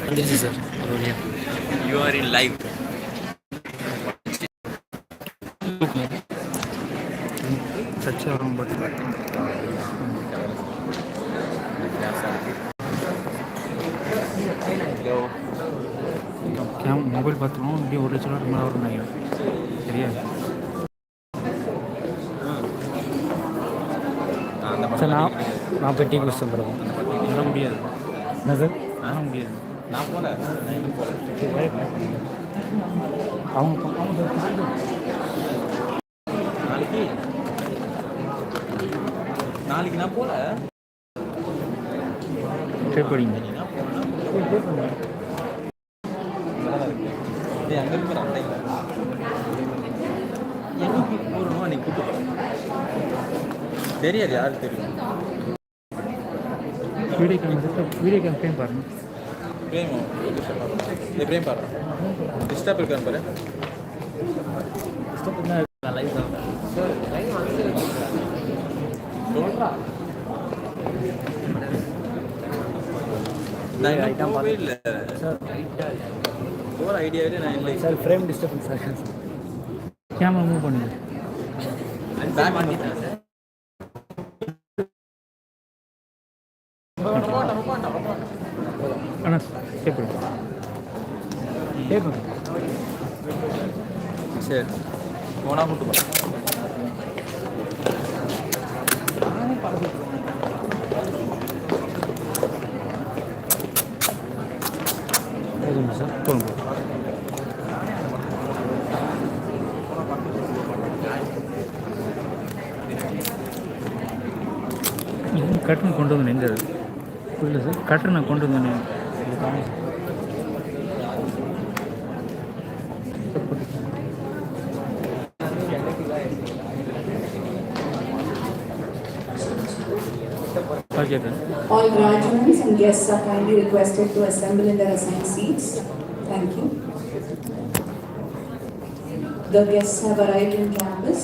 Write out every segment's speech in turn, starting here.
வந்துருச்சு சார் ஒரு வழியா. You are in live. Touch வரும் பட் மொபைல் பார்த்துருவோம் இப்படி 1 லட்ச ரூபா மேலே வரும் நினைக்கிறேன். தெரியாது சார். நான் போய் டீ குடிச்சு வந்துடுவோம். அதெல்லாம் முடியாது. என்ன சார்? அதெல்லாம் முடியாது. நான் போல அவங்க நாளைக்கு நான் போல படிங்க. அங்கே இருக்கிற அண்டைங்க எங்கே போகணுமோ அன்றைக்கி கூப்பிட்டு போகிறேன். தெரியாது யாருக்கு தெரியும். வீடியோ கேம் பாருங்க. பிரேம் பிரேம் பாரு. டிஸ்டர்ப் இருக்கான்னு பாரு. லைவ் நான் இல்லை போகிற ஐடியாவே நான் இல்லை சார். ஃப்ரேம் டிஸ்டர்பன்ஸ் ஆகுது. கேமரா மூவ் பண்ணுங்க. பேக் பண்ணிட்டேன் சார். அண்ணா கேட்பேன் சரி போனா கூட்டு போ. சார் போங்க. கட்டணம் கொண்டு வந்து எங்கே புரியல சார்? கட்டணம் கொண்டு வந்தேன். All graduates and guests are kindly requested to assemble in their assigned seats. Thank you. The guests have arrived in campus.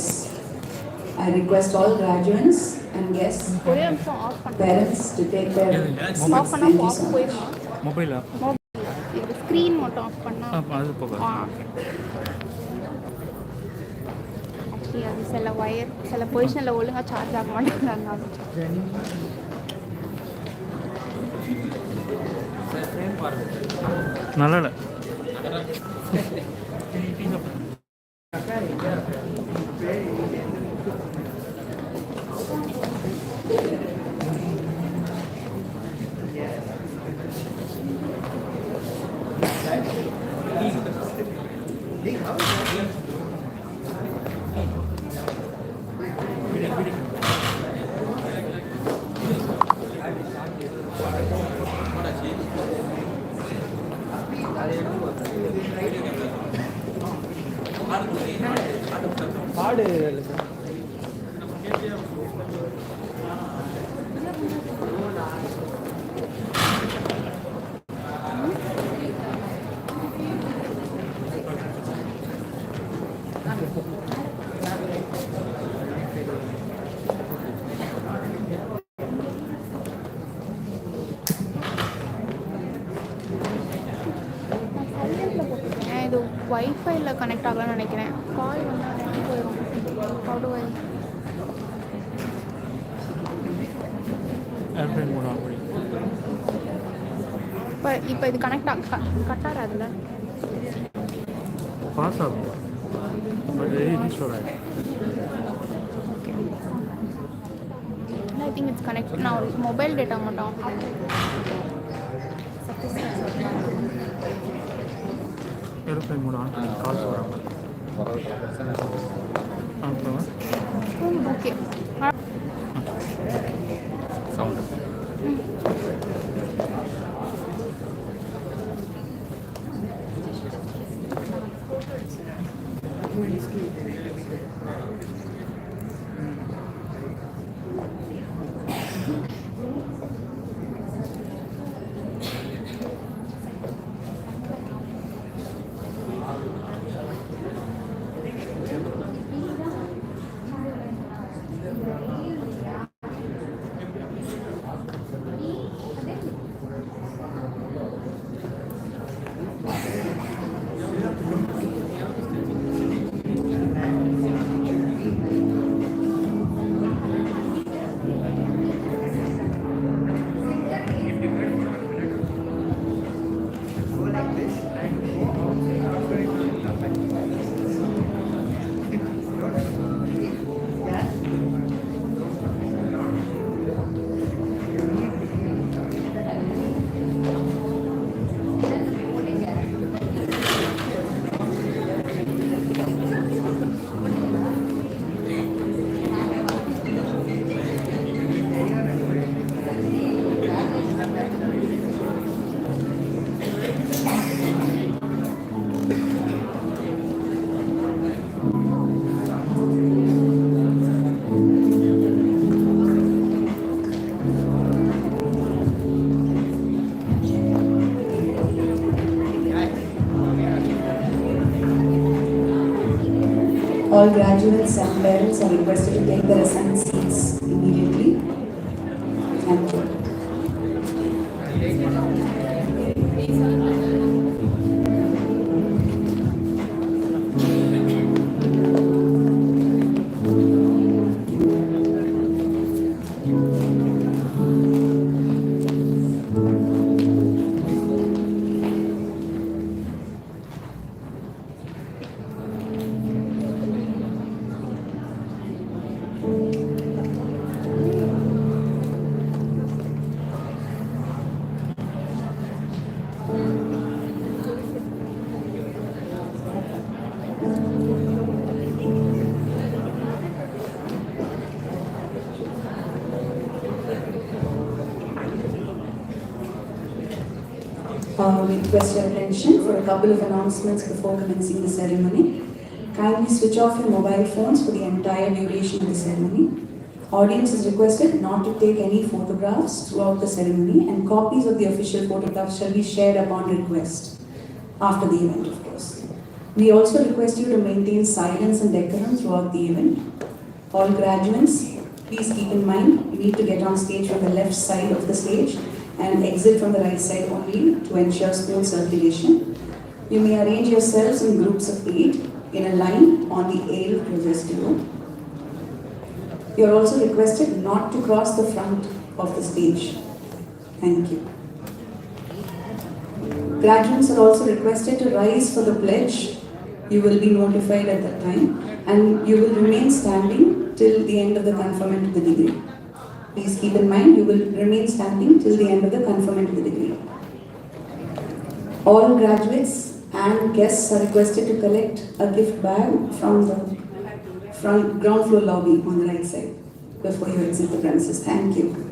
I request all graduates and guests, parents to take their seats. Thank you so much. மொபைலா? இது screen மட்டும் of பண்ணா அது போக அது சில பொசிஷனில் ஒழுங்காக charge ஆக மாட்டேங்கிறாங்க. நல்லா இல்லை. பாடு இது வைஃபைல கனெக்ட் ஆகலாம்னு நினைக்கிறேன். கால் வந்து போயிடும். இப்போ இது கனெக்ட் கட்டார் அதில் பாஸ் ஆகும். பட் ரீஸ்டோர் ஆகிடும். I think it's connect. நான் ஒரு மொபைல் டேட்டா மட்டும் ஏரோப்ளைன் மோட் ஆன் பண்ணி கால்ஸ் வராமல் okay. Sound All graduates and parents are requested to take their assigned seats immediately. Thank you. We request your attention for a couple of announcements before commencing the ceremony. Kindly switch off your mobile phones for the entire duration of the ceremony. Audience is requested not to take any photographs throughout the ceremony, and copies of the official photographs shall be shared upon request after the event, of course. We also request you to maintain silence and decorum throughout the event. All graduates, please keep in mind you need to get on stage from the left side of the stage and exit from the right side only to ensure smooth circulation. You may arrange yourselves in groups of 8 in a line on the aisle closest to you. You are also requested not to cross the front of the stage. Thank you. Graduates are also requested to rise for the pledge. You will be notified at that time, and you will remain standing till the end of the conferment of the degree. Please keep in mind, you will remain standing till the end of the conferment of the degree. All graduates and guests are requested to collect a gift bag from the front ground floor lobby on the right side before you exit the premises. Thank you.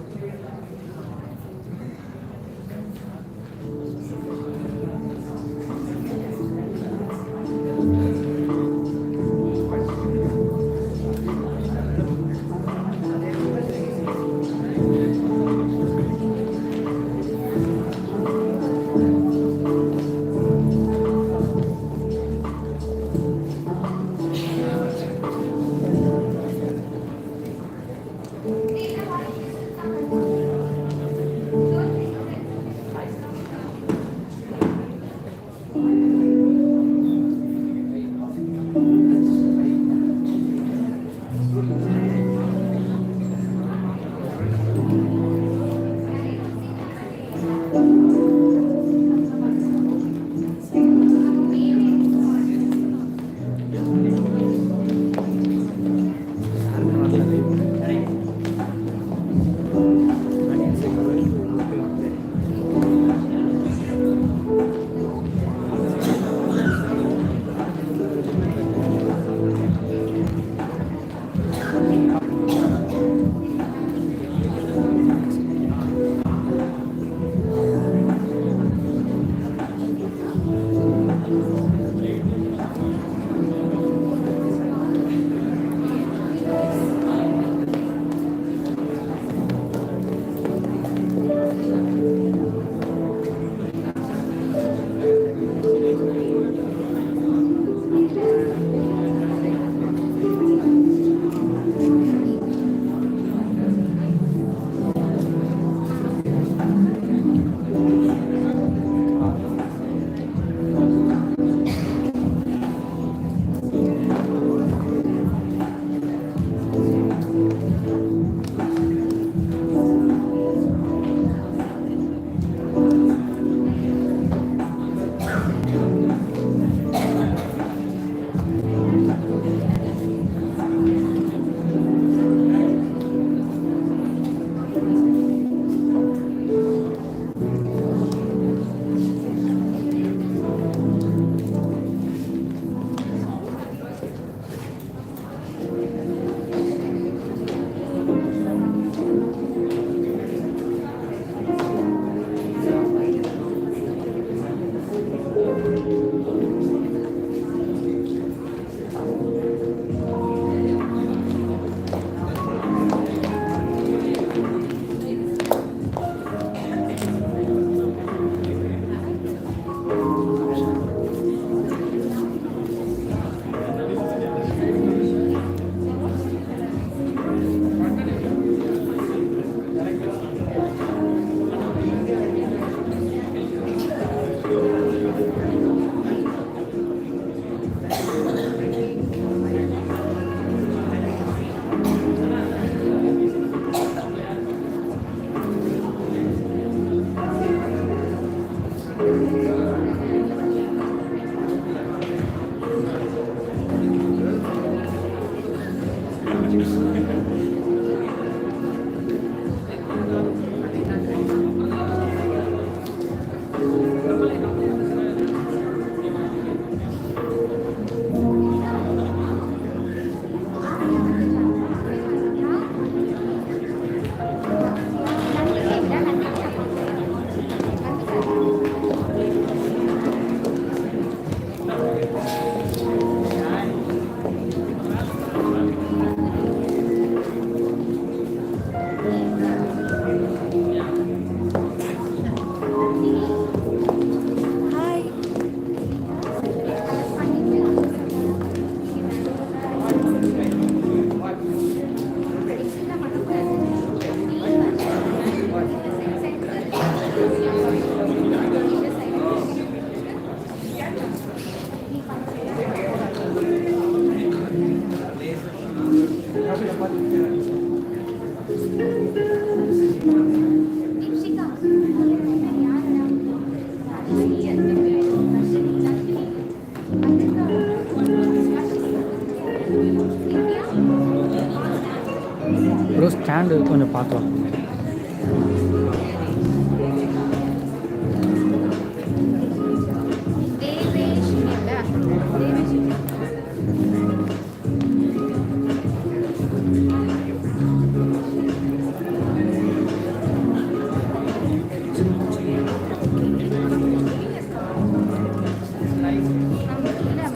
Bro stand கொஞ்சம் பார்க்கலாம்.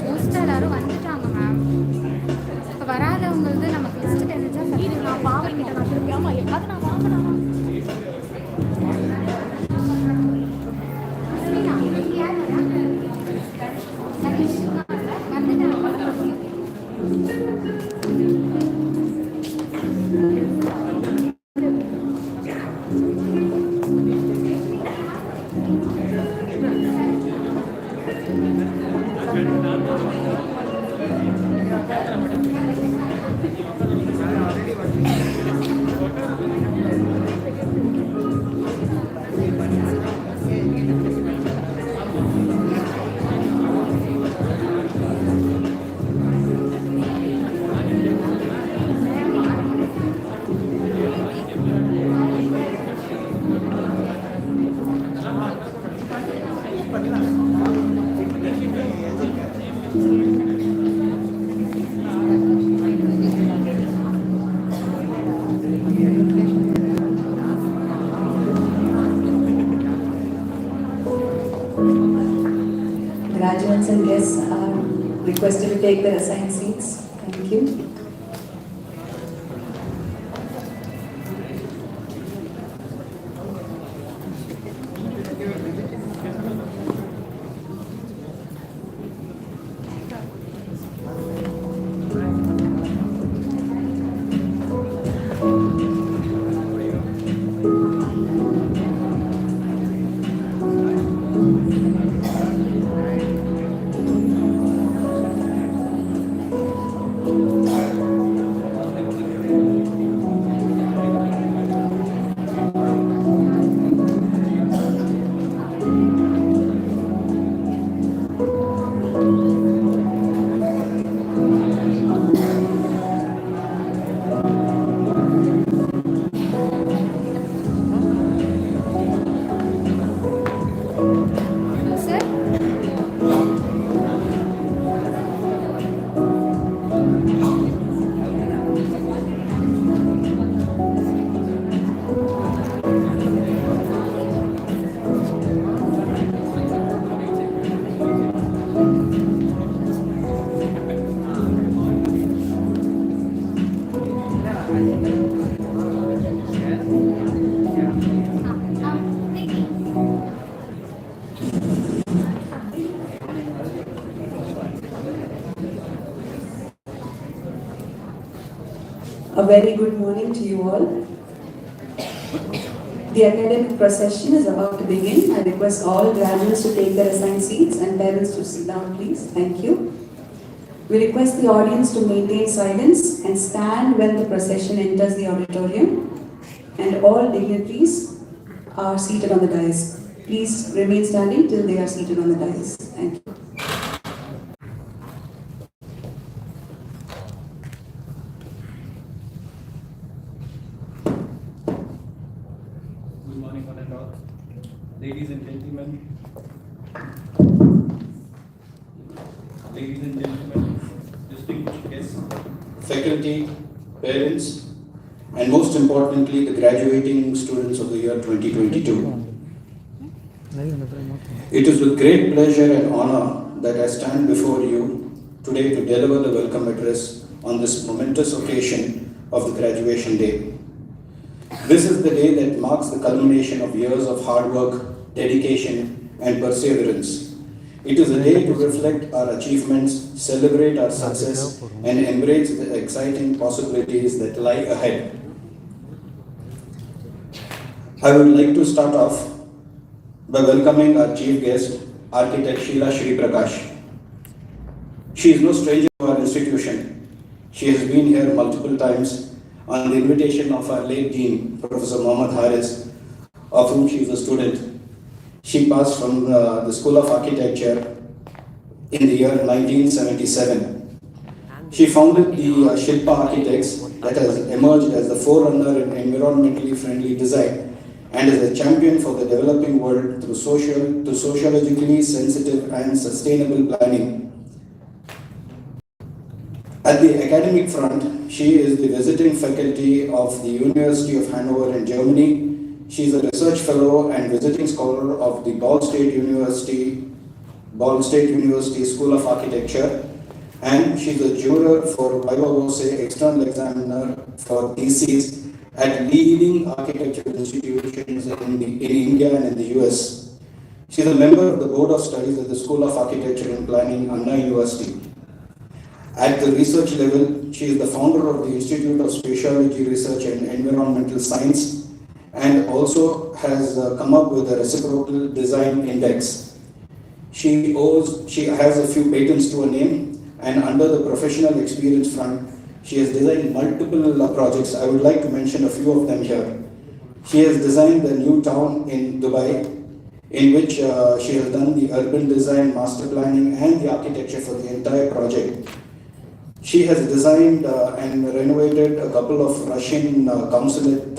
மோஸ்ட்டாக எல்லாரும் வந்துட்டாங்க ma'am. இப்போ வராதவங்களுக்கு நமக்கு list தெரிஞ்சா சரி. நான் பாவம் கிட்ட நான் திருப்பி ஆமாம் அது நான் வாங்கினா Graduates and guests are requested to take their assigned seats. Thank you. A very good morning to you all. The academic procession is about to begin. I request all graduates to take their assigned seats and parents to sit down, please. Thank you. We request the audience to maintain silence and stand when the procession enters the auditorium. And all dignitaries are seated on the dais. Please remain standing till they are seated on the dais. Thank you. Good morning, one and all. Ladies and gentlemen, distinguished guests, faculty, parents, and most importantly, the graduating students of the year 2022. It is with great pleasure and honor that I stand before you today to deliver the welcome address on this momentous occasion of the graduation day. This is the day that marks the culmination of years of hard work, dedication, and perseverance. It is a day to reflect our achievements, celebrate our success, and embrace the exciting possibilities that lie ahead. I would like to start off by welcoming our chief guest, Architect Sheila Shri Prakash. She is no stranger to our institution. She has been here multiple times on the invitation of our late Dean, Professor Mohammad Haris, of whom she is a student. She passed from the School of Architecture in the year 1977. She founded the Shilpa Architects that has emerged as the forerunner in environmentally friendly design and is a champion for the developing world through sociologically sensitive and sustainable planning. At the academic front, she is the visiting faculty of the University of Hanover in Germany. She is a research fellow and visiting scholar of the Ball State University School of Architecture, and she is a juror for Viva Voce external examiner for theses at leading architectural institutions in India and in the US. She is a member of the Board of Studies at the School of Architecture and Planning, Anna University. At the research level, she is the founder of the Institute of Spatiology Research and Environmental Science, and also has come up with a reciprocal design index. She has a few patents to her name, and under the professional experience front, she has designed multiple projects. I would like to mention a few of them here. She has designed the new town in Dubai, in which she has done the urban design, master planning, and the architecture for the entire project. She has designed and renovated a couple of Russian consulate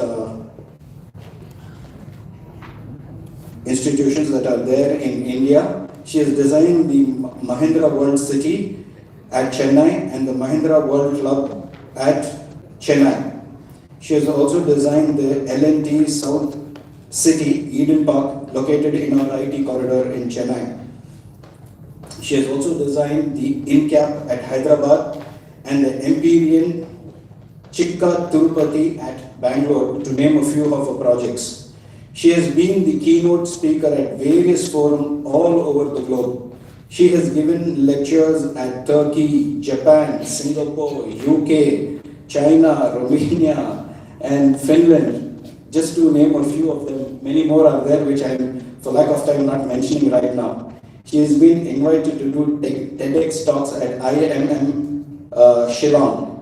institutions that are there in India. She has designed the Mahindra World City at Chennai and the Mahindra World Club at Chennai. She has also designed the L&T South City Eden Park located in our IT corridor in Chennai. She has also designed the INCAP at Hyderabad and the Empyrean Chikka Tirupati at Bangalore, to name a few of her projects. She has been the keynote speaker at various forums all over the globe. She has given lectures at Turkey, Japan, Singapore, UK, China, Romania, and Finland, just to name a few of them. Many more are there, which I'm, for lack of time, not mentioning right now. She has been invited to do TEDx talks at IMM Shillong.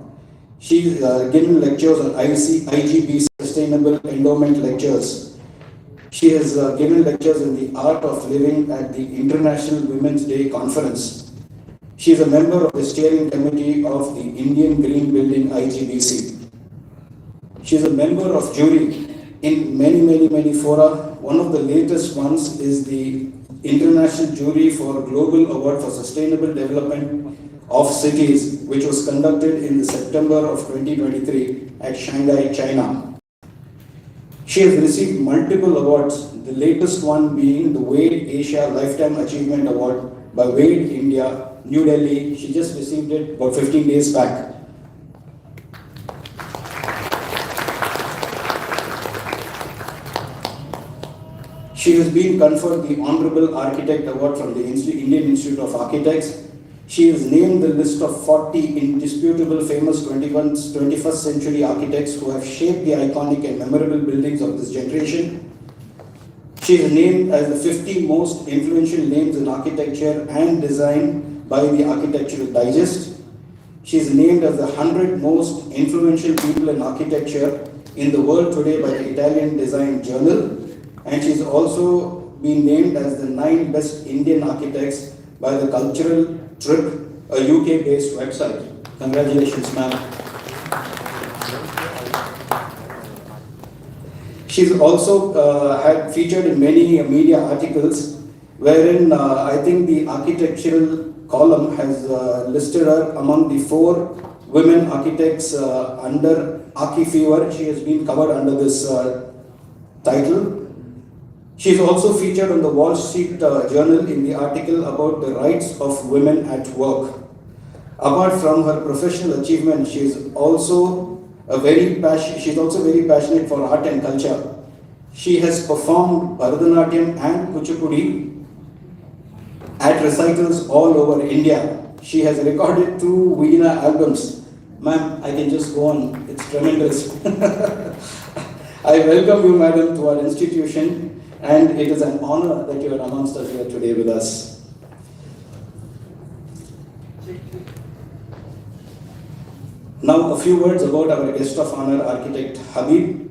She's given lectures on IGB Sustainable Endowment Lectures. She has given lectures in the art of living at the International Women's Day Conference. She is a member of the steering committee of the Indian Green Building IGBC. She is a member of jury in many fora. One of the latest ones is the International Jury for Global Award for Sustainable Development of Cities, which was conducted in the September of 2023 at Shanghai, China. She has received multiple awards, the latest one being the Wade Asia Lifetime Achievement Award by Wade India, New Delhi. She just received it about 15 days back. She has been conferred the Honorable Architect Award from the Indian Institute of Architects. She is named the list of 40 indisputable famous 21st century architects who have shaped the iconic and memorable buildings of this generation. She is named as the 50 most influential names in architecture and design by the Architectural Digest. She is named as the 100 most influential people in architecture in the world today by the Italian Design Journal. And she has also been named as the 9 best Indian architects by the Cultural Trip, a UK-based website. Congratulations, ma'am. She's also had featured in many media articles, wherein I think the architectural column has listed her among the 4 women architects under Archifever. She has been covered under this title. She is also featured on the Wall Street Journal in the article about the rights of women at work. Apart from her professional achievement, she is also very passionate for art and culture. She has performed Bharatanatyam and Kuchipudi at recitals all over India. She has recorded 2 Veena albums. Ma'am, I can just go on. It's tremendous. I welcome you, madam, to our institution. And it is an honor that you are amongst us here today with us. Now, a few words about our guest of honor, architect Habib.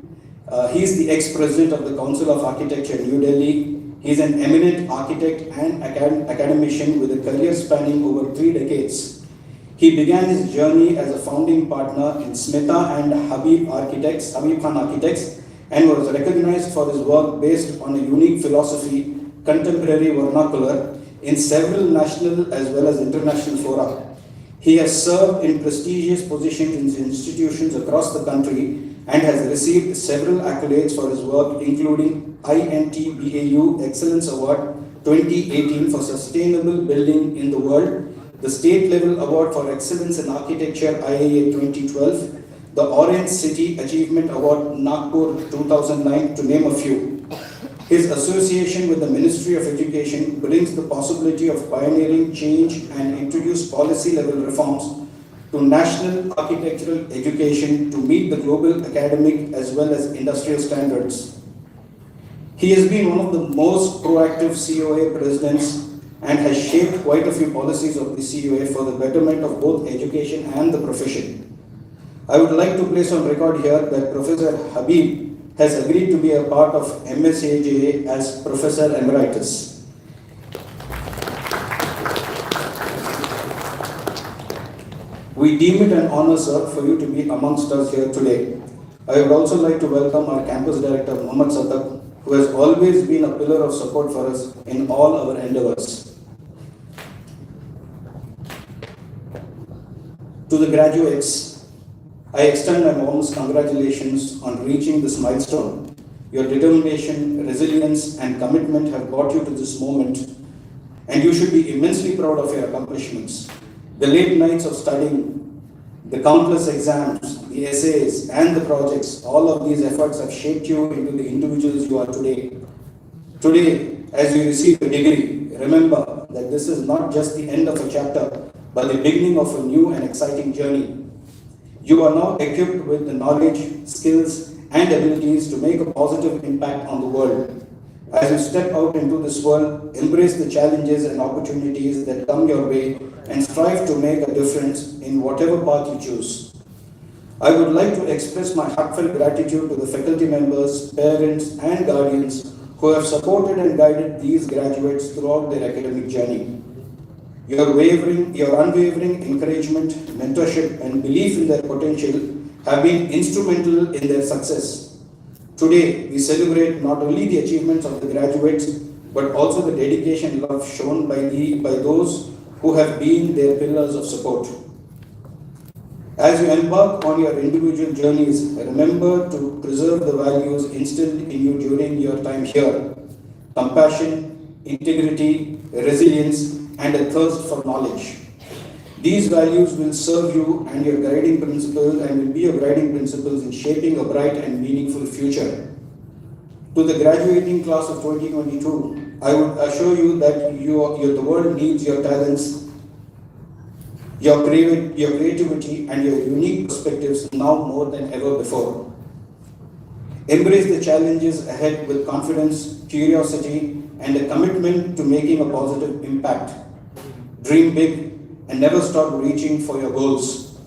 He is the ex-president of the Council of Architecture, New Delhi. He is an eminent architect and academician with a career spanning over 3 decades. He began his journey as a founding partner in Smita and Habib Khan Architects, and was recognized for his work based on a unique philosophy, contemporary vernacular, in several national as well as international fora. He has served in prestigious positions in institutions across the country and has received several accolades for his work, including INTBAU Excellence Award 2018 for Sustainable Building in the World, the State Level Award for Excellence in Architecture IAA 2012, the Orange City Achievement Award Nagpur 2009, to name a few. His association with the Ministry of Education brings the possibility of pioneering change and introduce policy-level reforms to national architectural education to meet the global academic as well as industrial standards. He has been one of the most proactive COA presidents and has shaped quite a few policies of the COA for the betterment of both education and the profession. I would like to place on record here that Professor Habib has agreed to be a part of MSAJAA as Professor Emeritus. We deem it an honor, sir, for you to be amongst us here today. I would also like to welcome our campus director, Mohammad Sadak, who has always been a pillar of support for us in all our endeavors. To the graduates, I extend my warmest congratulations on reaching this milestone. Your determination, resilience, and commitment have brought you to this moment, and you should be immensely proud of your accomplishments. The late nights of studying, the countless exams, the essays, and the projects, all of these efforts have shaped you into the individuals you are today. Today, as you receive a degree, remember that this is not just the end of a chapter, but the beginning of a new and exciting journey. You are now equipped with the knowledge, skills, and abilities to make a positive impact on the world. As you step out into this world, embrace the challenges and opportunities that come your way and strive to make a difference in whatever path you choose. I would like to express my heartfelt gratitude to the faculty members, parents, and guardians who have supported and guided these graduates throughout their academic journey. Your unwavering encouragement, mentorship, and belief in their potential have been instrumental in their success. Today, we celebrate not only the achievements of the graduates, but also the dedication and love shown by those who have been their pillars of support. As you embark on your individual journeys, remember to preserve the values instilled in you during your time here: compassion, integrity, resilience, and a thirst for knowledge. These values will serve you and your guiding principles and will be your guiding principles in shaping a bright and meaningful future. To the graduating class of 2022, I would assure you that the world needs your talents, your creativity, and your unique perspectives now more than ever before. Embrace the challenges ahead with confidence, curiosity, and a commitment to making a positive impact. Dream big and never stop reaching for your goals,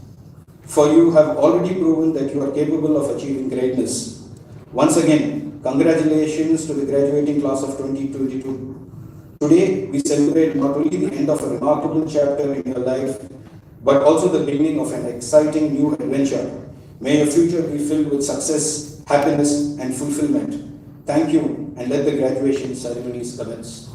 for you have already proven that you are capable of achieving greatness. Once again, congratulations to the graduating class of 2022. Today, we celebrate not only the end of a remarkable chapter in your life, but also the beginning of an exciting new adventure. May your future be filled with success, happiness, and fulfillment. Thank you, and let the graduation ceremonies commence.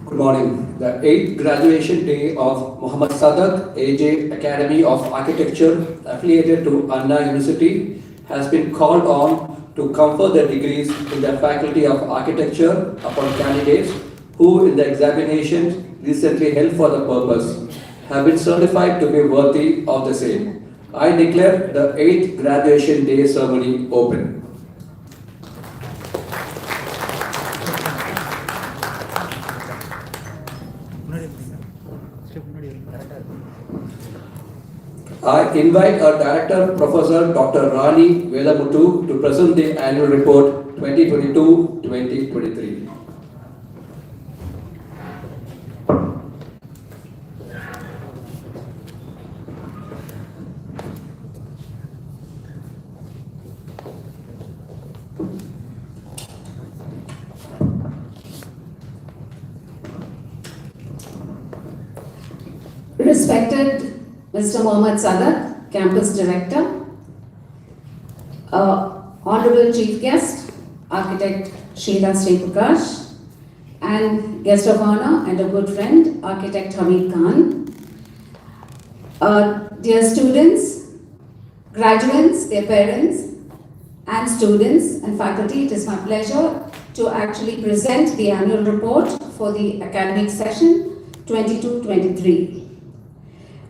Good morning. The 8th graduation day of Mohammad Sadak AJ Academy of Architecture affiliated to Anna University has been called on to confer their degrees in the Faculty of Architecture upon candidates who in the examinations recently held for the purpose have been certified to be worthy of the same. I declare the 8th graduation day ceremony open. I invite our Director, Professor Dr. Rani Velamuthu to present the annual report 2022-2023. Respected Mr. Mohammad Sadak, Campus Director, Honorable Chief Guest, Architect Sheila Sriprakash, and Guest of Honor and a good friend, Architect Hamid Khan. Dear students, graduates, their parents, and students and faculty, it is my pleasure to actually present the annual report for the academic session 22-23.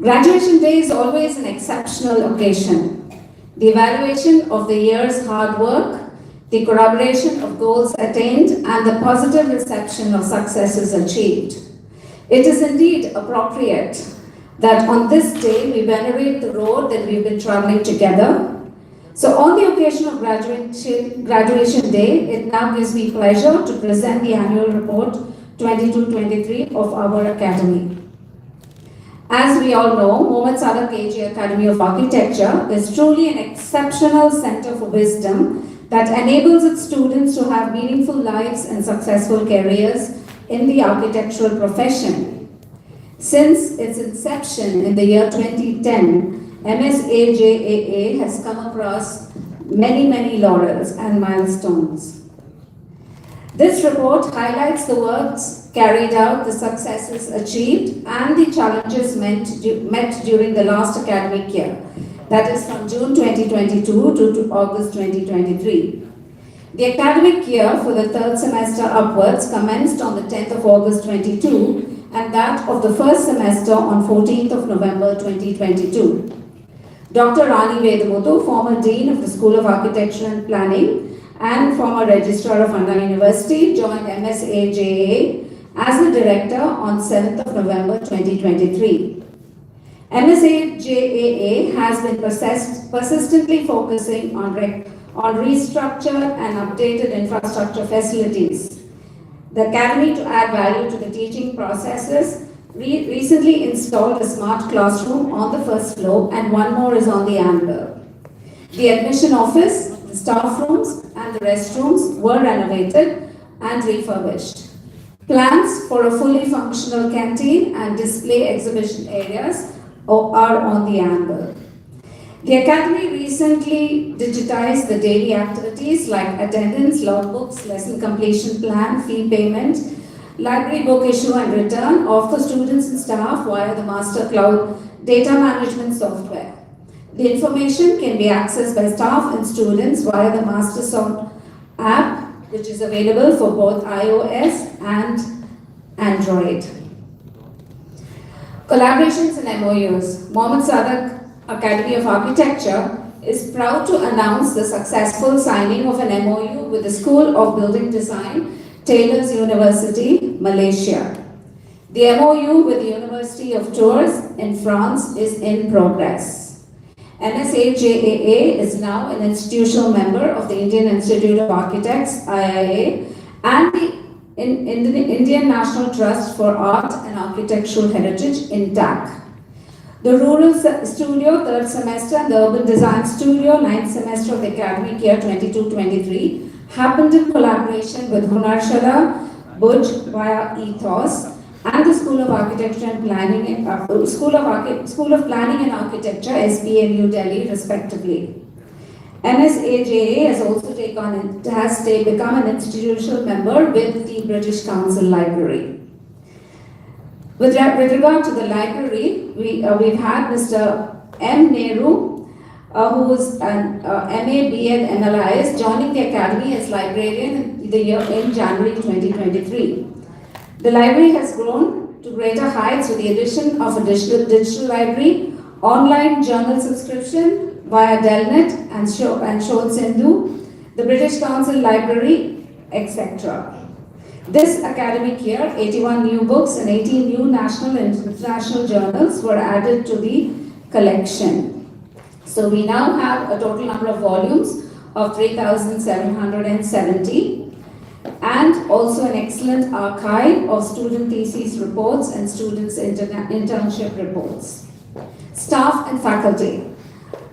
Graduation day is always an exceptional occasion. The evaluation of the year's hard work, the corroboration of goals attained, and the positive reception of successes achieved. It is indeed appropriate that on this day we venerate the road that we've been traveling together. So on the occasion of graduation day, it now gives me pleasure to present the annual report 22-23 of our academy. As we all know, Mohammad Sadak AJ Academy of Architecture is truly an exceptional center for wisdom that enables its students to have meaningful lives and successful careers in the architectural profession. Since its inception in the year 2010, MSAJAA has come across many laurels and milestones. This report highlights the works carried out, the successes achieved, and the challenges met during the last academic year, that is from June 2022 to August 2023. The academic year for the third semester upwards commenced on the 10th of August 22 and that of the first semester on 14th of November 2022. Dr. Rani Velamuthu, former Dean of the School of Architecture and Planning and former Registrar of Anna University, joined MSAJA as the Director on 7th of November 2023. MSAJAA has been persistently focusing on restructured and updated infrastructure facilities. The Academy, to add value to the teaching processes, recently installed a smart classroom on the first floor and one more is on the anvil. The admission office, the staff rooms and the restrooms were renovated and refurbished. Plans for a fully functional canteen and display exhibition areas are on the anvil. The Academy recently digitized the daily activities like attendance, logbooks, lesson completion plan, fee payment, library book issue and return of the students and staff via the Master Cloud data management software. The information can be accessed by staff and students via the MasterSoft app, which is available for both iOS and Android. Collaborations and MOUs. Mohammad Sadak Academy of Architecture is proud to announce the successful signing of an MOU with the School of Building Design, Taylor's University, Malaysia. The MOU with the University of Tours in France is in progress. MSAJAA is now an institutional member of the Indian Institute of Architects, IIA, and the Indian National Trust for Art and Architectural Heritage, INTAC. The Rural Studio, 3rd semester, and the Urban Design Studio, 9th semester of the academic year 22-23, happened in collaboration with Hunarshala, Bhuj via Ethos, and the School of Architecture and Planning, School of Planning and Architecture, SPA New Delhi, respectively. MSAJA has also become an institutional member with the British Council Library. With regard to the library, we've had Mr. M. Nehru, who is an MA, BEd, MLIS, joining the Academy as librarian in January 2023. The library has grown to greater heights with the addition of a digital library, online journal subscription via Delnet and Shod Sindhu, the British Council Library, etc. This academic year, 81 new books and 18 new national and international journals were added to the collection. So we now have a total number of volumes of 3,770 and also an excellent archive of student thesis reports and students' internship reports. Staff and faculty.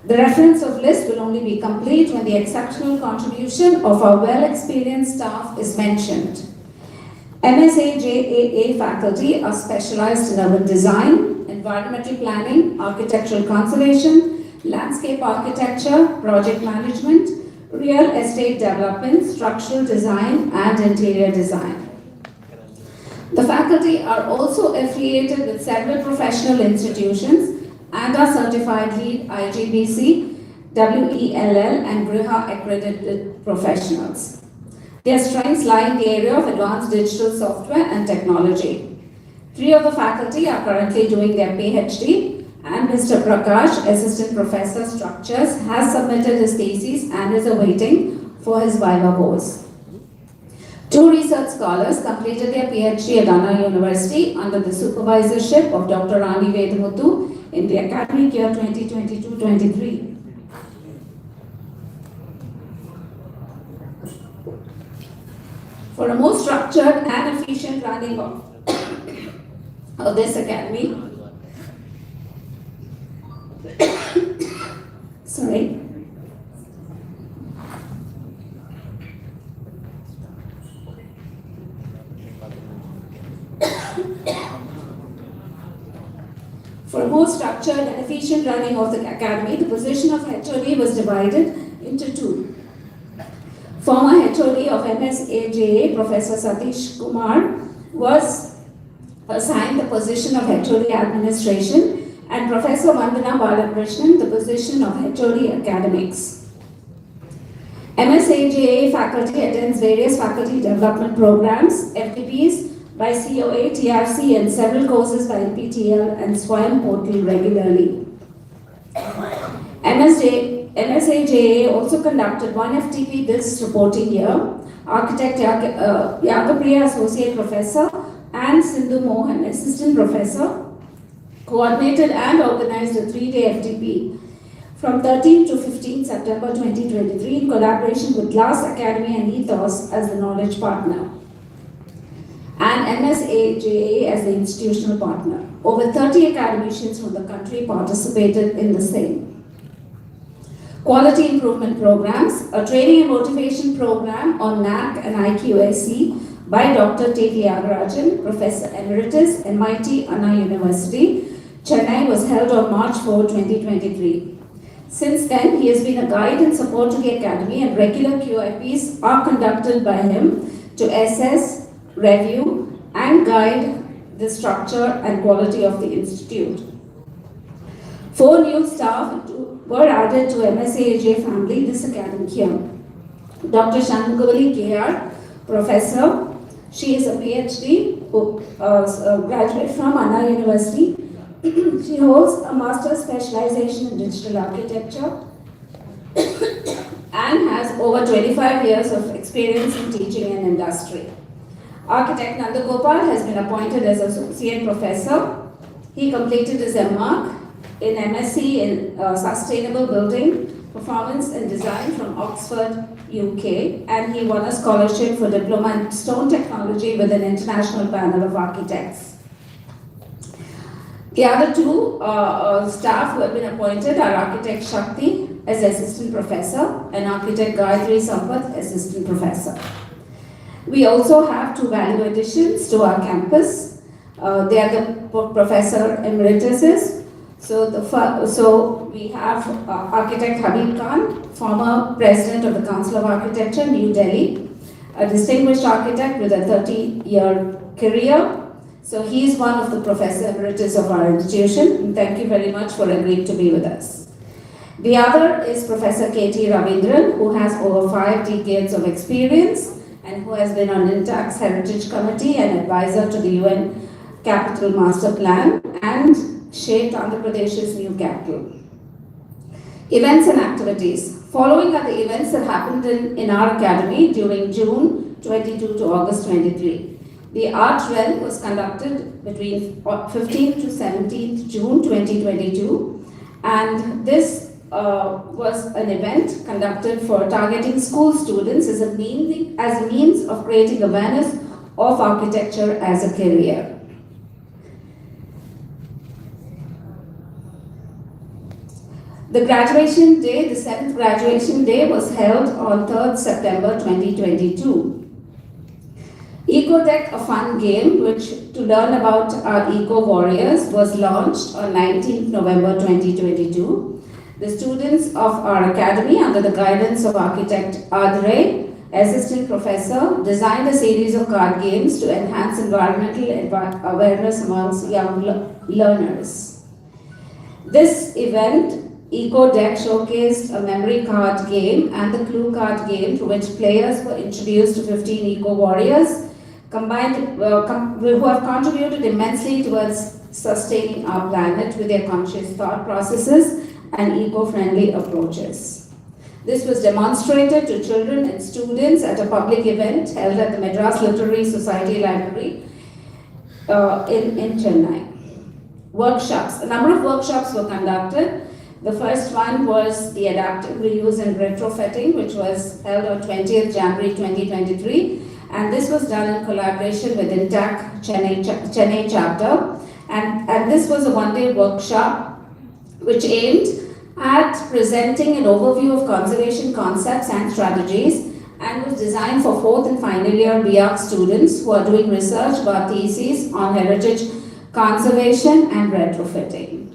The reference of list will only be complete when the exceptional contribution of our well-experienced staff is mentioned. MSAJAA faculty are specialized in urban design, environmental planning, architectural conservation, landscape architecture, project management, real estate development, structural design, and interior design. The faculty are also affiliated with several professional institutions and are certified LEED IGBC, WELL, and Griha accredited professionals. Their strengths lie in the area of advanced digital software and technology. 3 of the faculty are currently doing their PhD, and Mr. Prakash, Assistant Professor Structures, has submitted his thesis and is awaiting for his viva voce. 2 research scholars completed their PhD at Anna University under the supervisorship of Dr. Rani Vedamuthu in the academic year 2022-23. For a more structured and efficient running of this academy, sorry. For a more structured and efficient running of the academy, the position of HOD was divided into 2. Former HOD of MSAJAA, Professor Satish Kumar, was assigned the position of HOD Administration, and Professor Vandana Balakrishnan the position of HOD Academics. MSAJAA faculty attends various faculty development programs, FDPs, by COA, TRC, and several courses by NPTEL and SWAYAM portal regularly. MSAJAA also conducted 1 FTP this reporting year. Architect Yagapriya, Associate Professor, and Sindhu Mohan, Assistant Professor, coordinated and organized a 3-day FTP from 13 to 15 September 2023 in collaboration with Glass Academy and Ethos as the knowledge partner, and MSAJAA as the institutional partner. Over 30 academicians from the country participated in the same. Quality improvement programs, a training and motivation program on NAC and IQAC by Dr. T. Tyagarajan, Professor Emeritus, MIT Anna University, Chennai, was held on March 4, 2023. Since then, he has been a guide and support to the Academy, and regular QIPs are conducted by him to assess, review, and guide the structure and quality of the Institute. 4 new staff were added to MSAJAA family this academic year. Dr. Shanmugavali KR, Professor. She is a PhD graduate from Anna University. She holds a master's specialization in digital architecture and has over 25 years of experience in teaching and industry. Architect Nandagopal has been appointed as Associate Professor. He completed his MArch in MSc in Sustainable Building, Performance and Design from Oxford, UK, and he won a scholarship for Diploma in Stone Technology with an international panel of architects. The other 2 staff who have been appointed are Architect Shakti as Assistant Professor and Architect Gayatri Sampath, Assistant Professor. We also have 2 value additions to our campus. They are the Professor Emerituses. So we have Architect Habib Khan, former President of the Council of Architecture, New Delhi, a distinguished architect with a 30-year career. So he is one of the Professor Emeritus of our institution, and thank you very much for agreeing to be with us. The other is Professor K.T. Ravindran, who has over 5 decades of experience and who has been on INTAC's Heritage Committee and advisor to the UN Capital Master Plan and shaped Andhra Pradesh's new capital. Events and activities. Following are the events that happened in our academy during June 22 to August 23. The Art Rel was conducted between 15th to 17th June 2022, And this was an event conducted for targeting school students as a means of creating awareness of architecture as a career. The graduation day, the 7th graduation day, was held on 3rd September 2022. EcoDeck, a fun game which to learn about our eco warriors, was launched on 19th November 2022. The students of our academy, under the guidance of architect Adre, assistant professor, designed a series of card games to enhance environmental awareness amongst young learners. This event, EcoDeck, showcased a memory card game and the clue card game, through which players were introduced to 15 eco warriors who have contributed immensely towards sustaining our planet with their conscious thought processes and eco-friendly approaches. This was demonstrated to children and students at a public event held at the Madras Literary Society Library in Chennai. Workshops. A number of workshops were conducted. The first one was the adaptive reuse and retrofitting, which was held on 20th January 2023. And this was done in collaboration with INTAC Chennai chapter. And this was a one-day workshop which aimed at presenting an overview of conservation concepts and strategies, and was designed for 4th and final year BArch students who are doing research or theses on heritage conservation and retrofitting.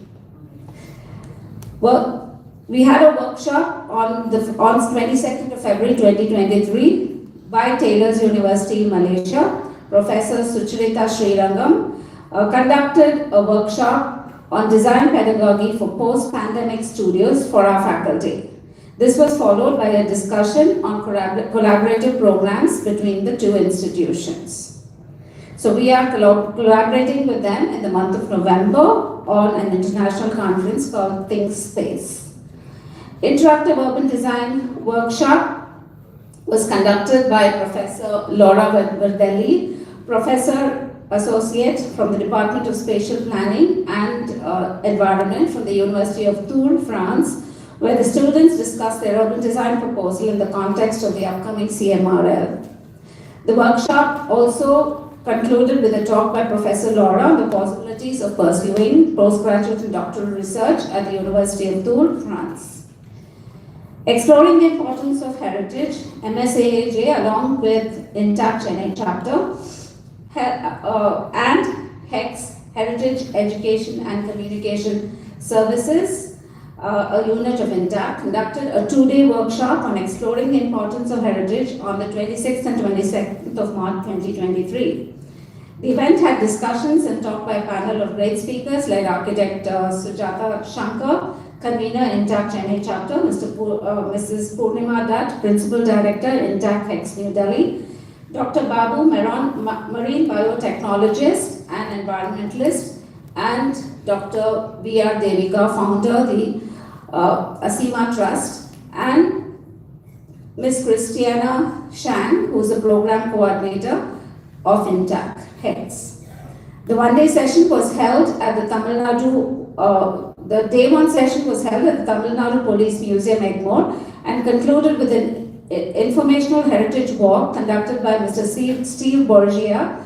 Well, we had a workshop on 22nd of February 2023 by Taylor's University, Malaysia. Professor Sucharita Srirangam conducted a workshop on design pedagogy for post-pandemic studios for our faculty. This was followed by a discussion on collaborative programs between the two institutions. So we are collaborating with them in the month of November on an international conference called Think Space. Interactive Urban Design Workshop was conducted by Professor Laura Verdelli, Professor Associate from the Department of Spatial Planning and Environment from the University of Tours, France, where the students discussed their urban design proposal in the context of the upcoming CMRL. The workshop also concluded with a talk by Professor Laura on the possibilities of pursuing postgraduate and doctoral research at the University of Tours, France. Exploring the importance of heritage, MSAJAA, along with INTAC Chennai chapter, and HEX, Heritage Education and Communication Services, a unit of INTAC, conducted a 2-day workshop on exploring the importance of heritage on the 26th and 27th of March 2023. The event had discussions and talk by a panel of great speakers like architect Sujata Shankar, convener INTAC Chennai chapter, Mrs. Purnima Dutt, Principal Director INTAC HEX New Delhi, Dr. Babu Meron, Marine Biotechnologist and Environmentalist, and Dr. V.R. Devika, founder the Asima Trust, and Ms. Christiana Shang, who is the program coordinator of INTAC HEX. The one-day session was held at the Tamil Nadu, the day one session was held at the Tamil Nadu Police Museum, Egmore, and concluded with an informational heritage walk conducted by Mr. Steve Borgia,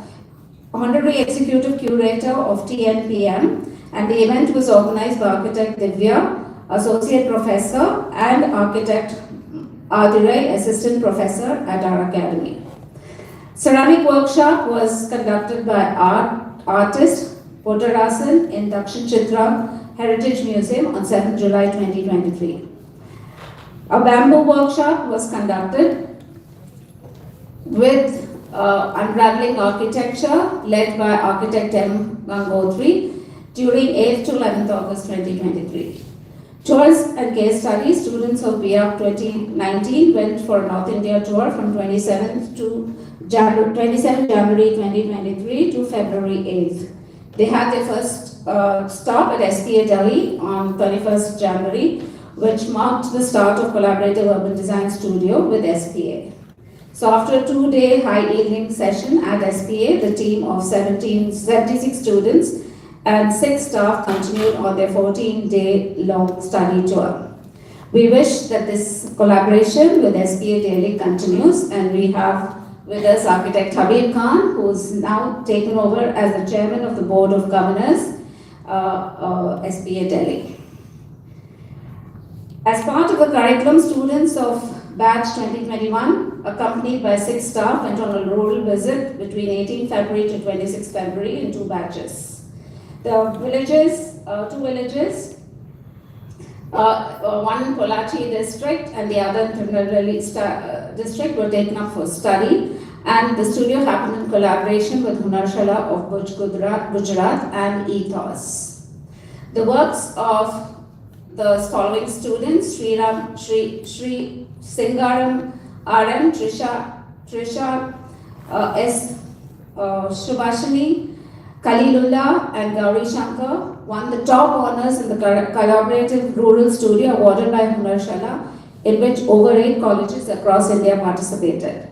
Honorary Executive Curator of TNPM, and the event was organized by Architect Divya, Associate Professor, and Architect Adirai, Assistant Professor at our Academy. Ceramic workshop was conducted by artist Potarasan in Dakshin Chitra Heritage Museum on 7th July 2023. A bamboo workshop was conducted with Unraveling Architecture, led by architect M. Gangotri, during 8th to 11th August 2023. Tours and case studies. Students of BARC 2019 went for a North India tour from 27 January 2023 to February 8th. They had their first stop at SPA Delhi on 31st January, which marked the start of collaborative urban design studio with SPA. So after a 2-day high-yielding session at SPA, the team of 76 students and 6 staff continued on their 14-day-long study tour. We wish that this collaboration with SPA Delhi continues, and we have with us architect Habib Khan, who is now taken over as the chairman of the Board of Governors, SPA Delhi. As part of the curriculum, students of batch 2021, accompanied by 6 staff, went on a rural visit between 18 February to 26 February in 2 batches. The villages, 2 villages, one in Pollachi district and the other in Tirunelveli district were taken up for study, and the studio happened in collaboration with Hunarshalla of Gujarat and Ethos. The works of the following students: Sri Singaram RM, Trisha S. Shubhashini, Kalilullah and Gauri Shankar won the top honors in the collaborative rural studio awarded by Hunarshalla, in which over 8 colleges across India participated.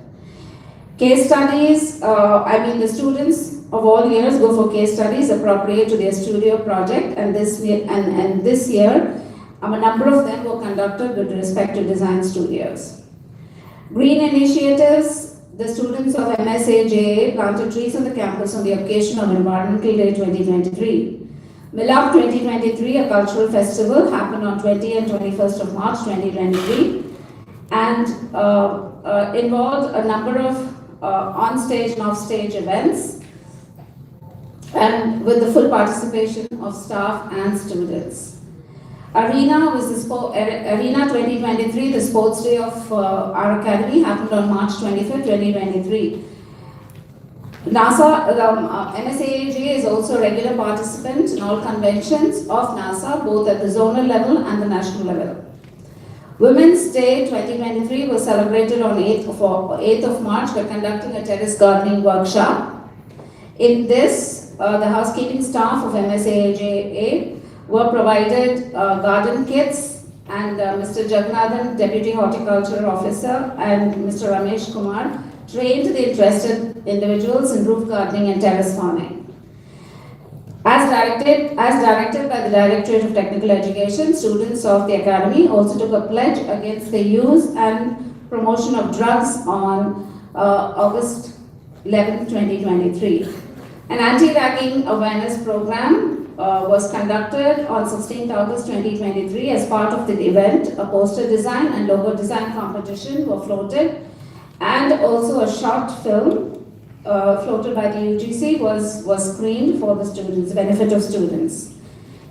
Case studies, the students of all years go for case studies appropriate to their studio project, and this year a number of them were conducted with respect to design studios. Green initiatives. The students of MSAJAA planted trees on the campus on the occasion of Environmental Day 2023. Milab 2023, a cultural festival, happened on 20 and 21st of March 2023 and involved a number of on-stage and off-stage events, and with the full participation of staff and students. Arena 2023, the sports day of our academy, happened on March 25th, 2023. NASA, MSAJAA is also a regular participant in all conventions of NASA, both at the zonal level and the national level. Women's Day 2023 was celebrated on 8th of March by conducting a terrace gardening workshop. In this, the housekeeping staff of MSAJAA were provided garden kits, and Mr. Jaganathan, Deputy Horticulture Officer, and Mr. Ramesh Kumar trained the interested individuals in roof gardening and terrace farming. As directed by the Directorate of Technical Education, students of the Academy also took a pledge against the use and promotion of drugs on August 11, 2023. An anti-ragging awareness program was conducted on 16th August 2023 as part of the event. A poster design and logo design competition were floated, and also a short film floated by the UGC was screened for the students, benefit of students.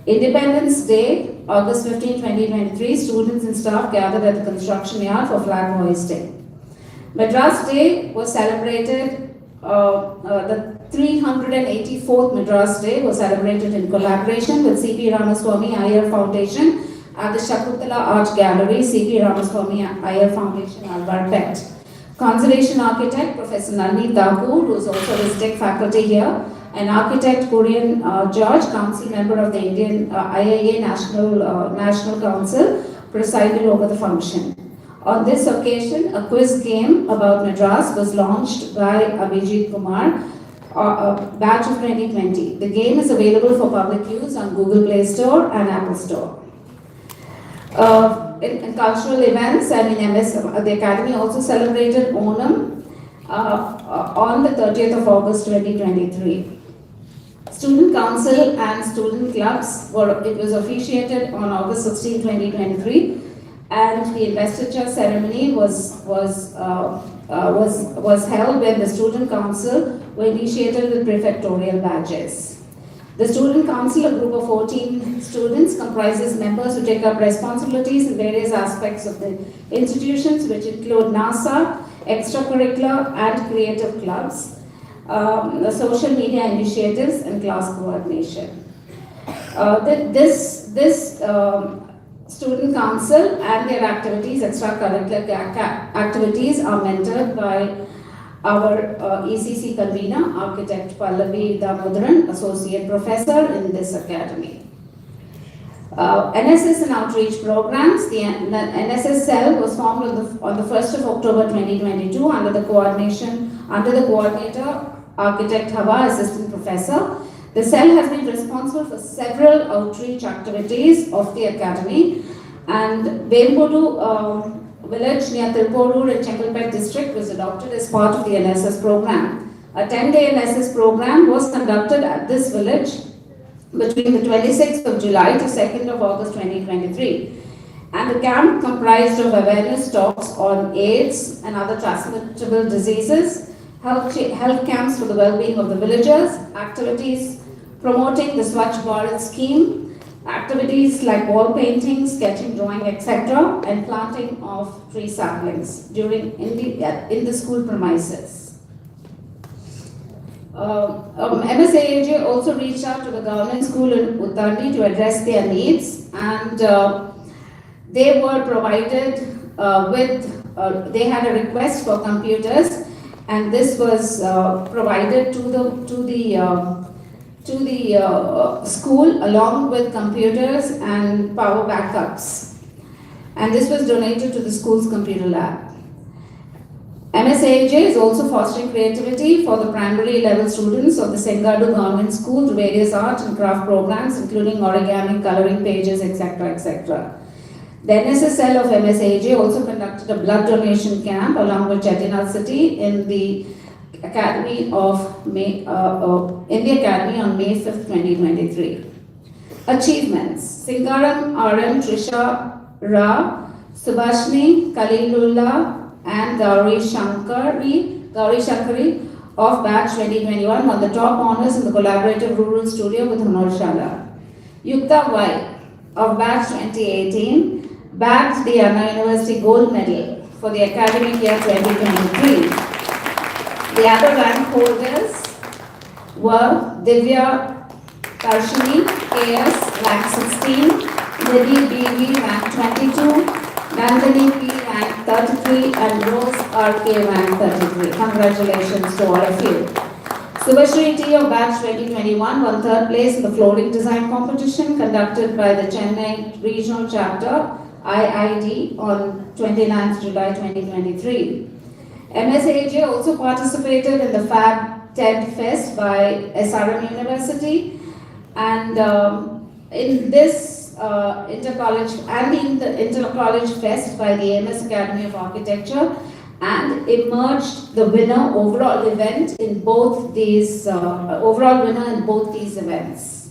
Independence Day, August 15, 2023, students and staff gathered at the construction yard for flag hoisting. Madras Day was celebrated, the 384th Madras Day was celebrated in collaboration with C.P. Ramaswamy Iyer Foundation at the Shakuntala Art Gallery, C.P. Ramaswamy Iyer Foundation, Alvarpet. Conservation architect Professor Nalini Thakur, who is also visiting faculty here, and architect Korean George, council member of the Indian IIA National Council, presided over the function. On this occasion, a quiz game about Madras was launched by Abhijit Kumar, batch of 2020. The game is available for public use on Google Play Store and Apple Store. In cultural events, the Academy also celebrated Onam on the 30th of August 2023. Student Council and student clubs it was officiated on August 16, 2023, and the investiture ceremony was held when the Student Council were initiated with prefectorial badges. The Student Council, a group of 14 students, comprises members who take up responsibilities in various aspects of the institutions, which include NASA, extracurricular and creative clubs, the social media initiatives, and class coordination. This Student Council and their activities, extracurricular activities, are mentored by our ECC convener, architect Pallavi Damodaran, associate professor in this academy. NSS and outreach programs. The NSS cell was formed on the 1st of October 2022 under the coordinator, architect Hava, assistant professor. The cell has been responsible for several outreach activities of the academy, and Vembodu village near Tirupur in Chengalpet district was adopted as part of the NSS program. A 10-day NSS program was conducted at this village between the 26th of July to 2nd of August 2023. And the camp comprised of awareness talks on AIDS and other transmittable diseases, health camps for the well-being of the villagers, activities promoting the Swachh Bharat scheme, activities like wall painting, sketching, drawing, etc., and planting of tree saplings in the school premises. MSAJA also reached out to the government school in Uttandi to address their needs, and they were provided they had a request for computers, and this was provided to the school along with computers and power backups, and this was donated to the school's computer lab. MSAJA is also fostering creativity for the primary level students of the Sengadu Government School through various art and craft programs including origami, coloring pages, etc. etc. The NSS cell of MSAJA also conducted a blood donation camp along with Chettinad City in the Academy on May 5th, 2023. Achievements: Singaram RM Trisha Ra, Subhashni Kalilullah and Gauri Shankari of batch 2021 won the top honors in the collaborative rural studio with Honorshala. Yukta Y of batch 2018 bagged the Anna University gold medal for the academic year 2023. The other rank holders were Divya Karshini, KS, rank 16, Nidhi BV, rank 22, Nandini P, rank 33, and Rose RK, rank 33. Congratulations to all of you. Subhashri T of batch 2021 won third place in the flooring design competition conducted by the Chennai Regional Chapter, IID, on 29th July 2023. MSAJA also participated in the Fab TED Fest by SRM University, and in this intercollege fest by the MS Academy of Architecture, and emerged the winner overall event in both these events.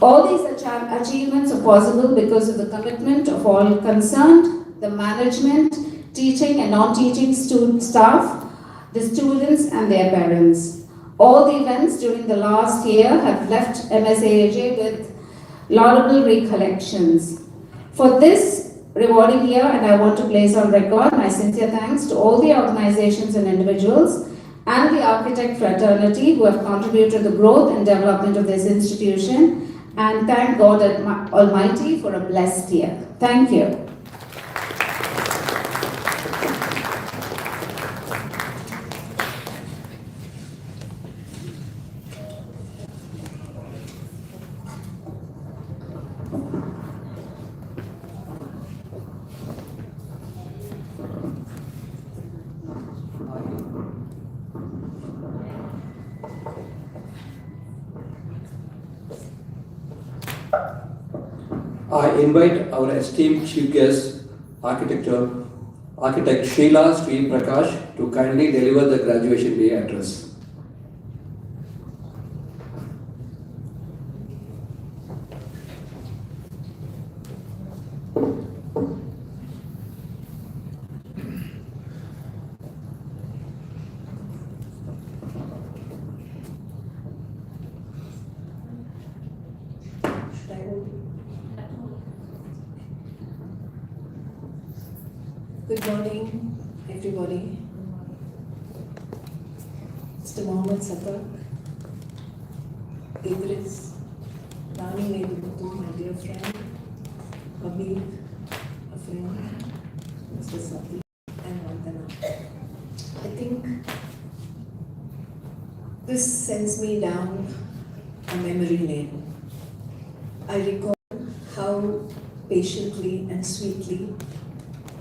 All these achievements are possible because of the commitment of all concerned, the management, teaching and non-teaching staff, the students and their parents. All the events during the last year have left MSAJA with laudable recollections. For this rewarding year, and I want to place on record my sincere thanks to all the organizations and individuals and the architect fraternity who have contributed to the growth and development of this institution, and thank God Almighty for a blessed year. Thank you. I invite our esteemed chief guest, architect Sheila Sri Prakash, to kindly deliver the graduation day address. Good morning, everybody. Mr. Mohammed Sadak, Idris, Rani Nebutu, my dear friend, Habib, a friend, Mr. Sati, and Vandana. I think this sends me down a memory lane. I recall how patiently and sweetly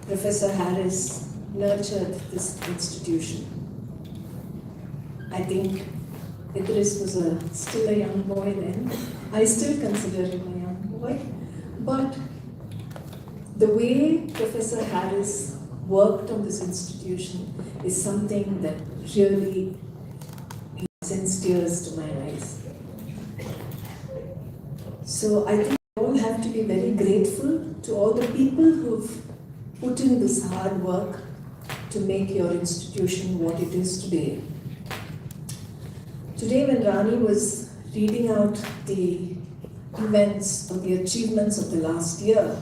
Professor Harris nurtured this institution. I think Idris was still a young boy then. I still consider him a young boy. But the way Professor Harris worked on this institution is something that really sends tears to my eyes. So I think we all have to be very grateful to all the people who've put in this hard work to make your institution what it is today. Today, when Rani was reading out the events or the achievements of the last year,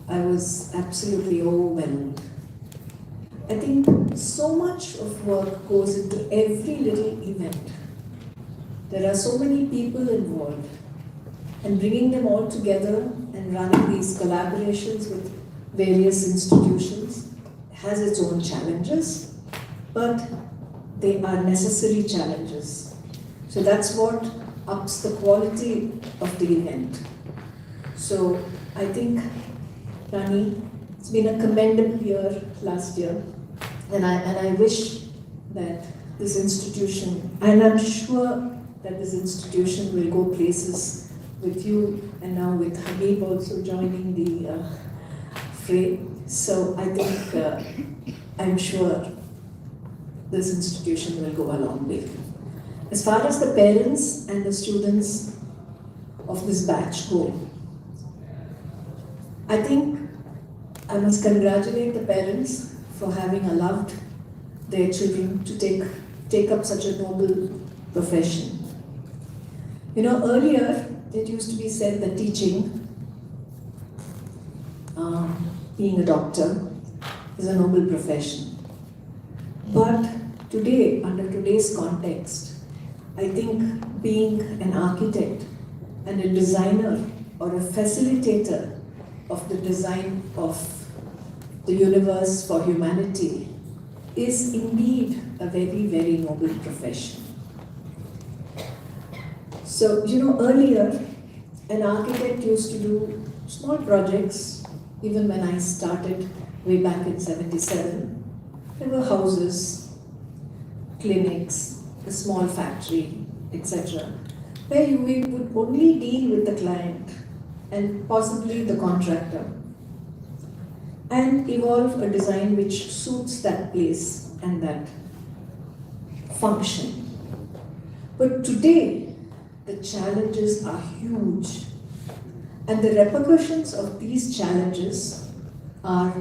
I was absolutely overwhelmed. I think so much of work goes into every little event. There are so many people involved, and bringing them all together and running these collaborations with various institutions has its own challenges, but they are necessary challenges. So that's what ups the quality of the event. So I think, Rani, it's been a commendable year last year, and I wish that this institution, and I'm sure that this institution will go places with you, and now with Habib also joining the fray. So I think, I'm sure this institution will go a long way. As far as the parents and the students of this batch go, I think I must congratulate the parents for having allowed their children to take up such a noble profession. You know, earlier it used to be said that teaching, being a doctor, is a noble profession. But today, under today's context, I think being an architect and a designer or a facilitator of the design of the universe for humanity is indeed a very, very noble profession. So, you know, earlier, an architect used to do small projects. Even when I started way back in '77, there were houses, clinics, a small factory, etc., where we would only deal with the client and possibly the contractor and evolve a design which suits that place and that function. But today, the challenges are huge, and the repercussions of these challenges are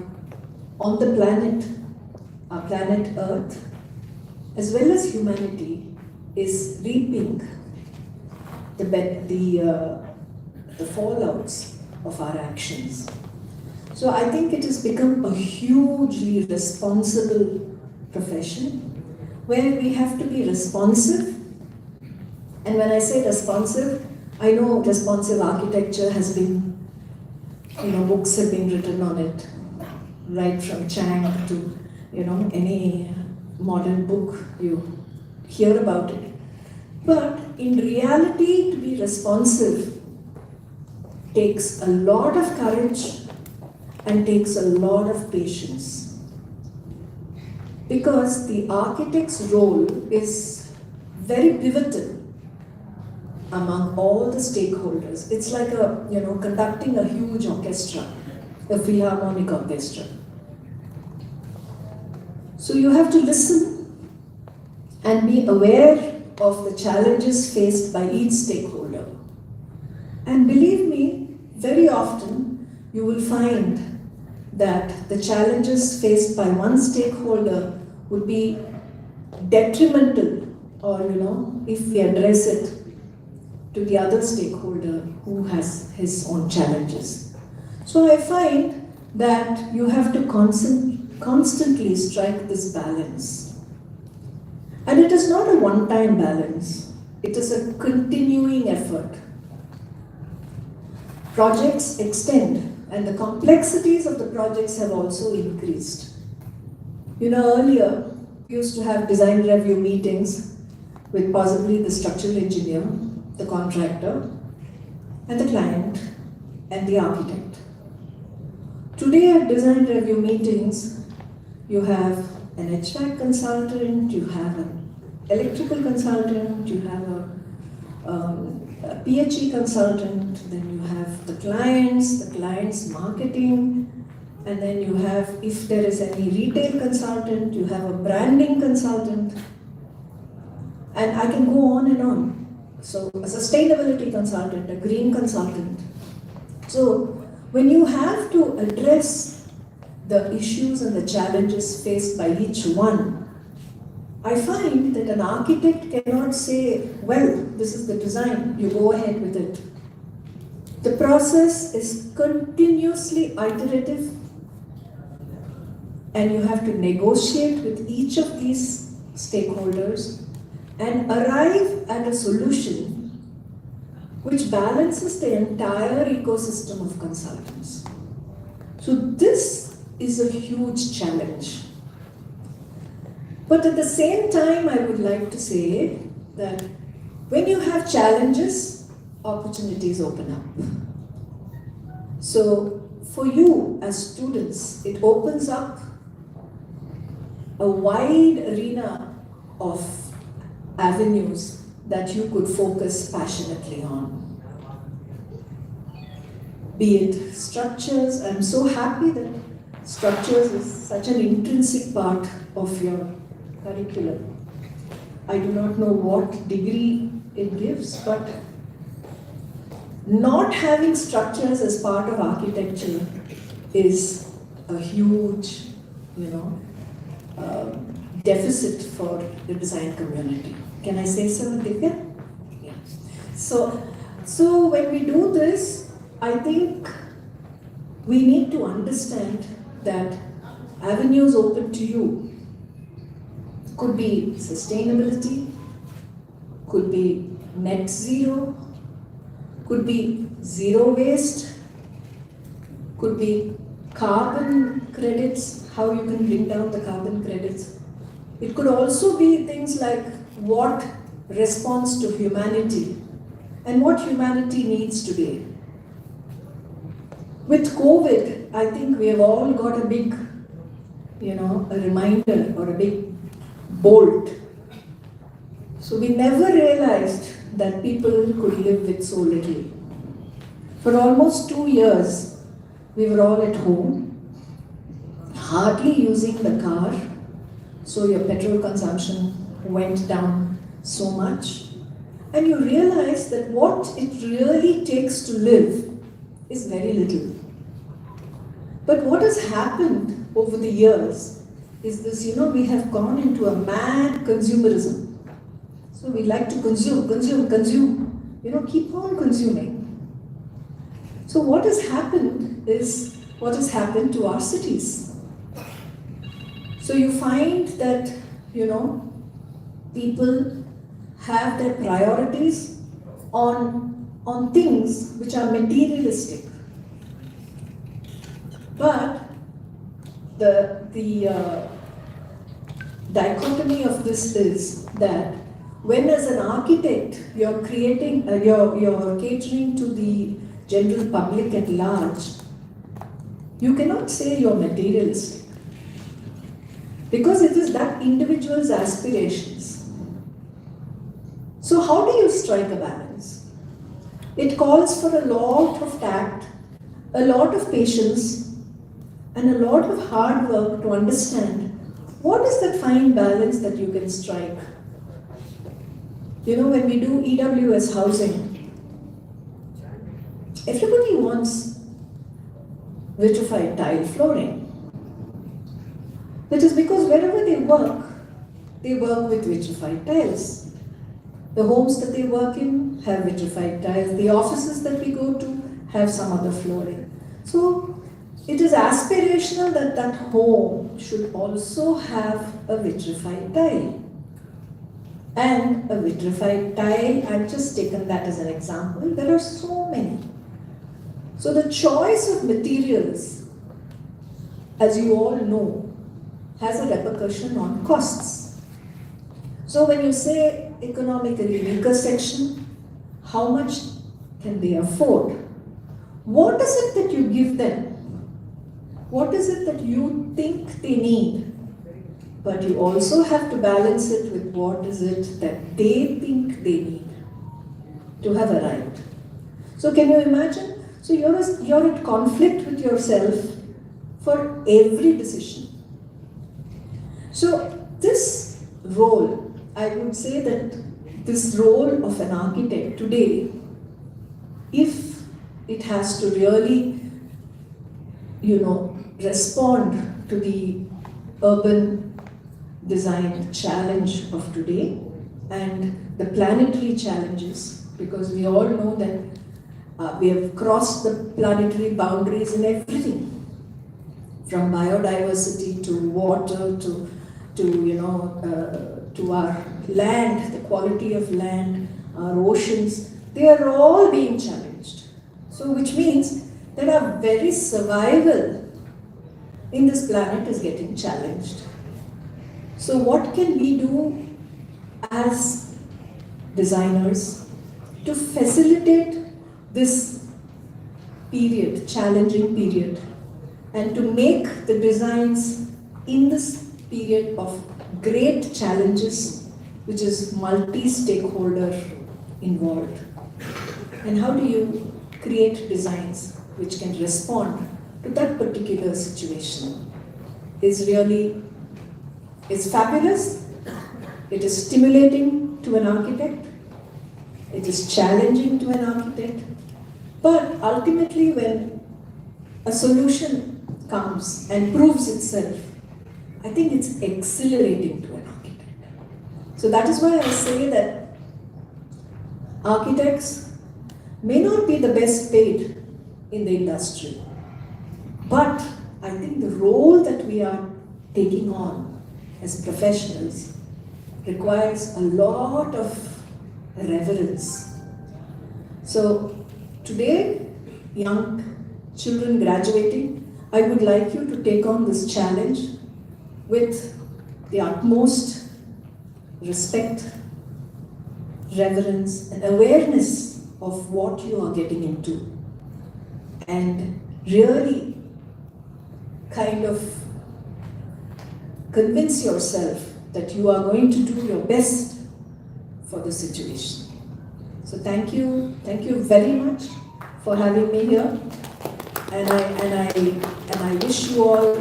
on the planet, our planet Earth, as well as humanity is reaping the fallouts of our actions. So I think it has become a hugely responsible profession where we have to be responsive. And when I say responsive, I know responsive architecture has been, books have been written on it, right from Chang to, any modern book you hear about it. But in reality, to be responsive takes a lot of courage and takes a lot of patience. Because the architect's role is very pivotal among all the stakeholders. It's like conducting a huge orchestra, a philharmonic orchestra. So you have to listen and be aware of the challenges faced by each stakeholder. And believe me, very often you will find that the challenges faced by one stakeholder would be detrimental, or if we address it, to the other stakeholder who has his own challenges. So I find that you have to constantly strike this balance. And it is not a one-time balance. It is a continuing effort. Projects extend, and the complexities of the projects have also increased. Earlier, we used to have design review meetings with possibly the structural engineer, the contractor, and the client, and the architect. Today at design review meetings, you have an HVAC consultant, you have an electrical consultant, you have a PHE consultant, then you have the clients marketing, and then you have, if there is any retail consultant, you have a branding consultant, and I can go on and on. So a sustainability consultant, a green consultant. So when you have to address the issues and the challenges faced by each one, I find that an architect cannot say, well, this is the design, you go ahead with it. The process is continuously iterative, and you have to negotiate with each of these stakeholders and arrive at a solution which balances the entire ecosystem of consultants. So this is a huge challenge. But at the same time, I would like to say that when you have challenges, opportunities open up. So for you as students, it opens up a wide arena of avenues that you could focus passionately on. Be it structures, I'm so happy that structures is such an intrinsic part of your curriculum. I do not know what degree it gives, but not having structures as part of architecture is a huge, deficit for the design community. Can I say so, Divya? Yeah. So when we do this, I think we need to understand that avenues open to you could be sustainability, could be net zero, could be zero waste, could be carbon credits, how you can bring down the carbon credits. It could also be things like what responds to humanity and what humanity needs today. With COVID, I think we have all got a big, a reminder or a big bolt. So we never realized that people could live with so little. For almost 2 years, we were all at home, hardly using the car, so your petrol consumption went down so much. And you realize that what it really takes to live is very little. But what has happened over the years is this, we have gone into a mad consumerism. So we like to consume, keep on consuming. So what has happened is what has happened to our cities. So you find that, people have their priorities on things which are materialistic. But the dichotomy of this is that when as an architect you're creating, you're catering to the general public at large, you cannot say you're materialistic. Because it is that individual's aspirations. So how do you strike a balance? It calls for a lot of tact, a lot of patience, and a lot of hard work to understand what is that fine balance that you can strike. When we do EWS housing, everybody wants vitrified tile flooring. That is because wherever they work with vitrified tiles. The homes that they work in have vitrified tiles. The offices that we go to have some other flooring. So it is aspirational that that home should also have a vitrified tile. And a vitrified tile, I've just taken that as an example. There are so many. So the choice of materials, as you all know, has a repercussion on costs. So when you say economically weaker section, how much can they afford? What is it that you give them? What is it that you think they need? but you also have to balance it with what is it that they think they need to have arrived. So can you imagine? So you're at conflict with yourself for every decision. So this role, I would say that this role of an architect today, if it has to really, respond to the urban design challenge of today and the planetary challenges, because we all know that we have crossed the planetary boundaries in everything, from biodiversity to water to our land, the quality of land, our oceans. They are all being challenged. So which means that our very survival in this planet is getting challenged. So what can we do as designers to facilitate this period, challenging period, and to make the designs in this period of great challenges, which is multi-stakeholder involved? And how do you create designs which can respond to that particular situation? Is fabulous, it is stimulating to an architect, it is challenging to an architect, but ultimately when a solution comes and proves itself, I think it's exhilarating to an architect. So that is why I say that architects may not be the best paid in the industry, but I think the role that we are taking on as professionals requires a lot of reverence. So today, young children graduating, I would like you to take on this challenge with the utmost respect, reverence, and awareness of what you are getting into, and really kind of convince yourself that you are going to do your best for the situation. So thank you very much for having me here, and I wish you all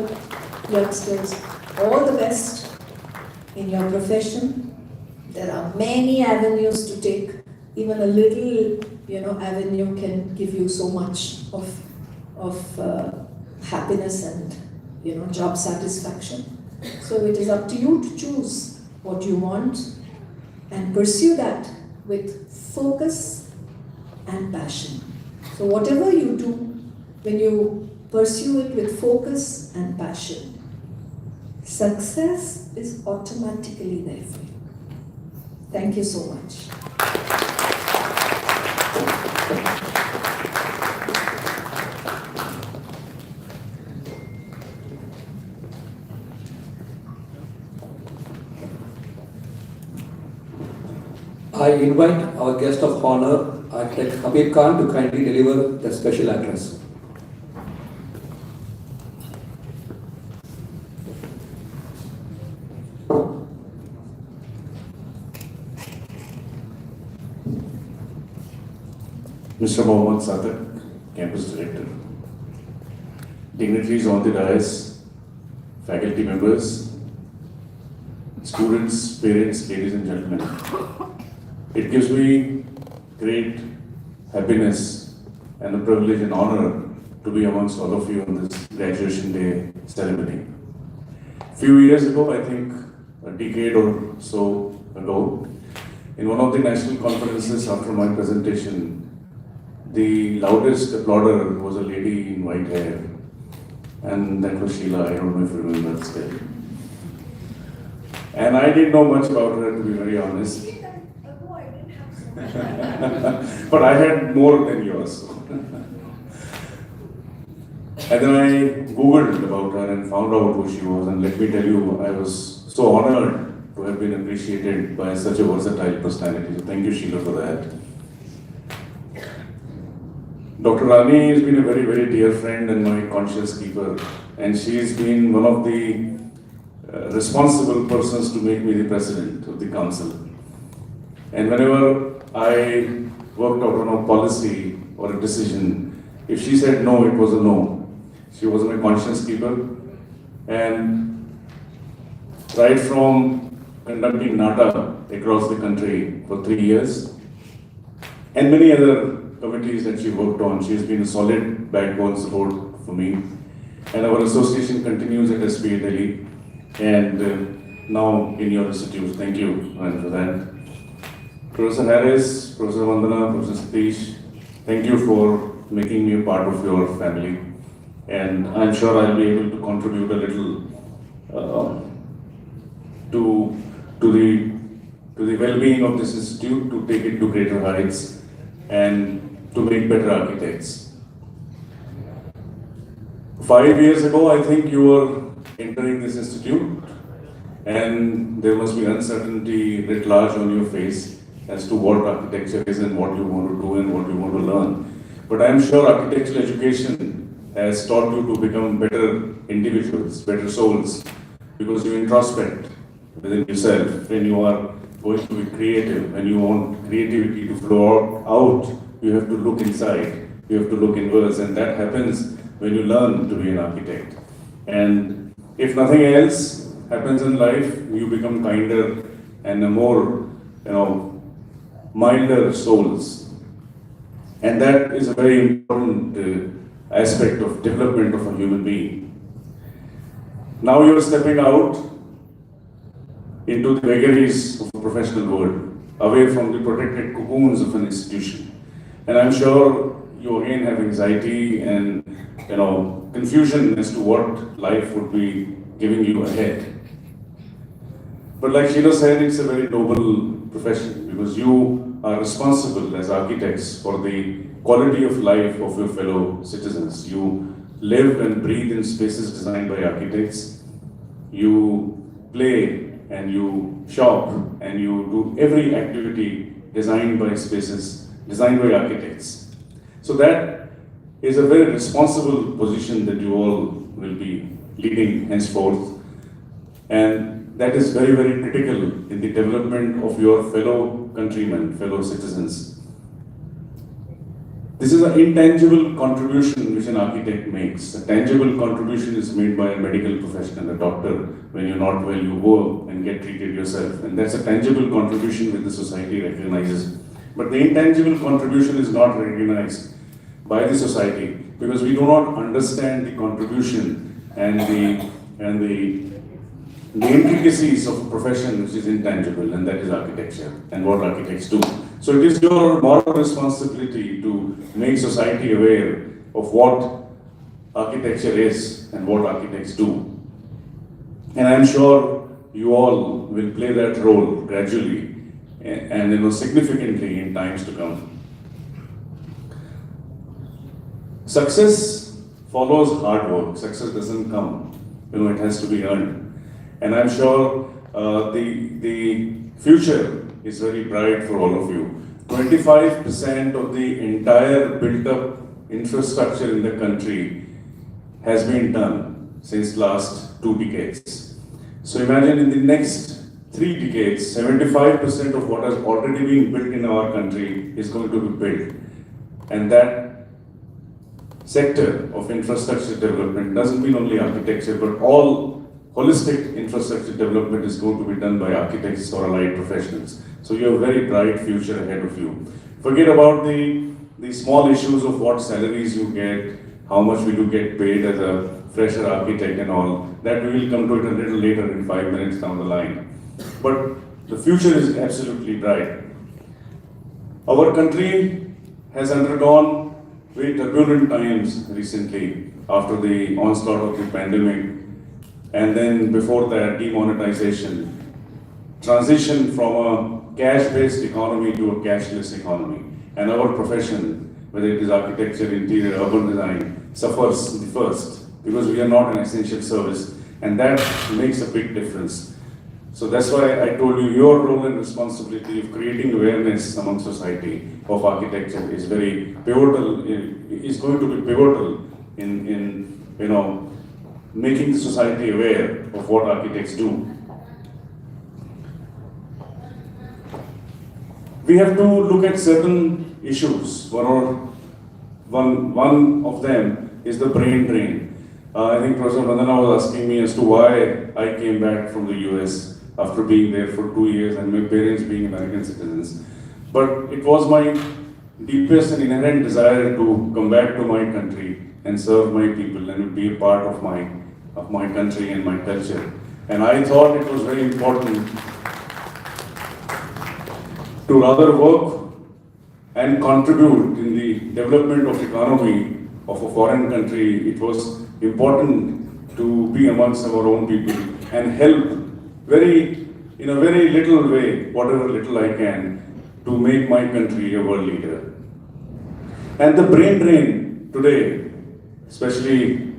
youngsters all the best in your profession. There are many avenues to take. Even a little, avenue can give you so much of happiness and, job satisfaction. So it is up to you to choose what you want and pursue that with focus and passion. So whatever you do, when you pursue it with focus and passion, success is automatically there for you. Thank you so much. I invite our guest of honor, Architect Habib Khan, to kindly deliver the special address. Mr. Mohammad Sadak, Campus Director, dignitaries on the dais, faculty members, students, parents, ladies and gentlemen. It gives me great happiness and a privilege and honor to be amongst all of you on this graduation day ceremony. Few years ago, I think a decade or so ago, in one of the national conferences after my presentation, the loudest applauder was a lady in white hair, and that was Sheila. I don't know if you remember that still. And I didn't know much about her, to be very honest. But I had more than yours. And then I Googled about her and found out who she was, and let me tell you, I was so honored to have been appreciated by such a versatile personality. So thank you, Sheila, for that. Dr. Rani has been a very, very dear friend and my conscience keeper, and she's been one of the responsible persons to make me the president of the council. And whenever I worked out on a policy or a decision, if she said no, it was a no. She was my conscience keeper. And right from conducting NATA across the country for 3 years, and many other committees that she worked on, she has been a solid backbone support for me. And our association continues at SPA Delhi, and now in your institute. Thank you, Ryan, for that. Professor Harris, Professor Vandana, Professor Satish, thank you for making me a part of your family. And I'm sure I'll be able to contribute a little to the well-being of this institute, to take it to greater heights and to make better architects. 5 years ago, I think you were entering this institute, and there must be uncertainty writ large on your face as to what architecture is and what you want to do and what you want to learn. But I'm sure architectural education has taught you to become better individuals, better souls, because you introspect within yourself. When you are going to be creative, when you want creativity to flow out, you have to look inside, you have to look inwards, and that happens when you learn to be an architect. And if nothing else happens in life, you become kinder and a more, milder souls. And that is a very important aspect of development of a human being. Now you are stepping out into the vagaries of a professional world, away from the protected cocoons of an institution. And I'm sure you again have anxiety and confusion as to what life would be giving you ahead. But like Sheila said, it's a very noble profession, because you are responsible as architects for the quality of life of your fellow citizens. You live and breathe in spaces designed by architects. You play and you shop and you do every activity designed by spaces, designed by architects. So that is a very responsible position that you all will be leading henceforth. And that is very, very critical in the development of your fellow countrymen, fellow citizens. This is an intangible contribution which an architect makes. A tangible contribution is made by a medical professional, a doctor. When you're not well, you go and get treated yourself. And that's a tangible contribution which the society recognizes. But the intangible contribution is not recognized by the society, because we do not understand the contribution and the intricacies of a profession which is intangible, and that is architecture and what architects do. So it is your moral responsibility to make society aware of what architecture is and what architects do. And I'm sure you all will play that role gradually and significantly in times to come. Success follows hard work. Success doesn't come, it has to be earned. And I'm sure the future is very bright for all of you. 25% of the entire built-up infrastructure in the country has been done since last 2 decades. So imagine in the next 3 decades, 75% of what has already been built in our country is going to be built. And that sector of infrastructure development doesn't mean only architecture, but all holistic infrastructure development is going to be done by architects or allied professionals. So you have a very bright future ahead of you. Forget about the small issues of what salaries you get, how much will you get paid as a fresher architect and all. That we will come to it a little later in 5 minutes down the line. But the future is absolutely bright. Our country has undergone very turbulent times recently after the onslaught of the pandemic. And then before that, demonetization, transition from a cash-based economy to a cashless economy. And our profession, whether it is architecture, interior, urban design, suffers the first, because we are not an essential service. And that makes a big difference. So that's why I told you your role and responsibility of creating awareness among society of architecture is very pivotal, is going to be pivotal in making the society aware of what architects do. We have to look at certain issues. One of them is the brain drain. I think Professor Vandana was asking me as to why I came back from the US after being there for 2 years and my parents being American citizens. But it was my deepest and inherent desire to come back to my country and serve my people and be a part of my country and my culture. And I thought it was very important to rather work and contribute in the development of economy of a foreign country. It was important to be amongst our own people and help in a very little way, whatever little I can, to make my country a world leader. And the brain drain today, especially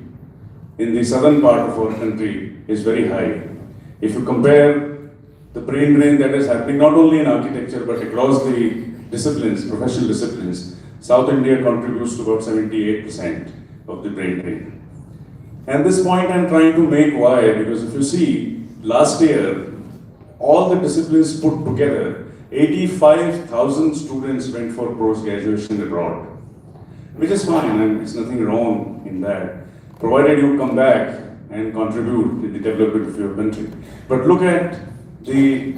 in the southern part of our country, is very high. If you compare the brain drain that is happening not only in architecture but across the disciplines, professional disciplines, South India contributes to about 78% of the brain drain. And this point I'm trying to make why, because if you see, last year, all the disciplines put together, 85,000 students went for post-graduation abroad, which is fine, and there's nothing wrong in that, provided you come back and contribute to the development of your country. But look at the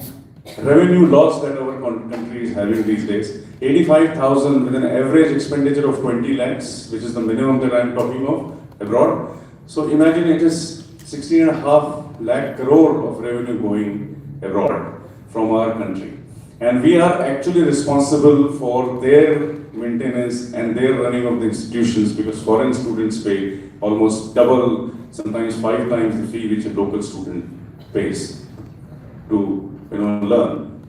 revenue loss that our country is having these days. 85,000 with an average expenditure of 20 lakhs, which is the minimum that I'm talking of abroad. So imagine it is 16.5 lakh crore of revenue going abroad from our country. And we are actually responsible for their maintenance and their running of the institutions, because foreign students pay almost double, sometimes 5 times the fee which a local student pays to learn.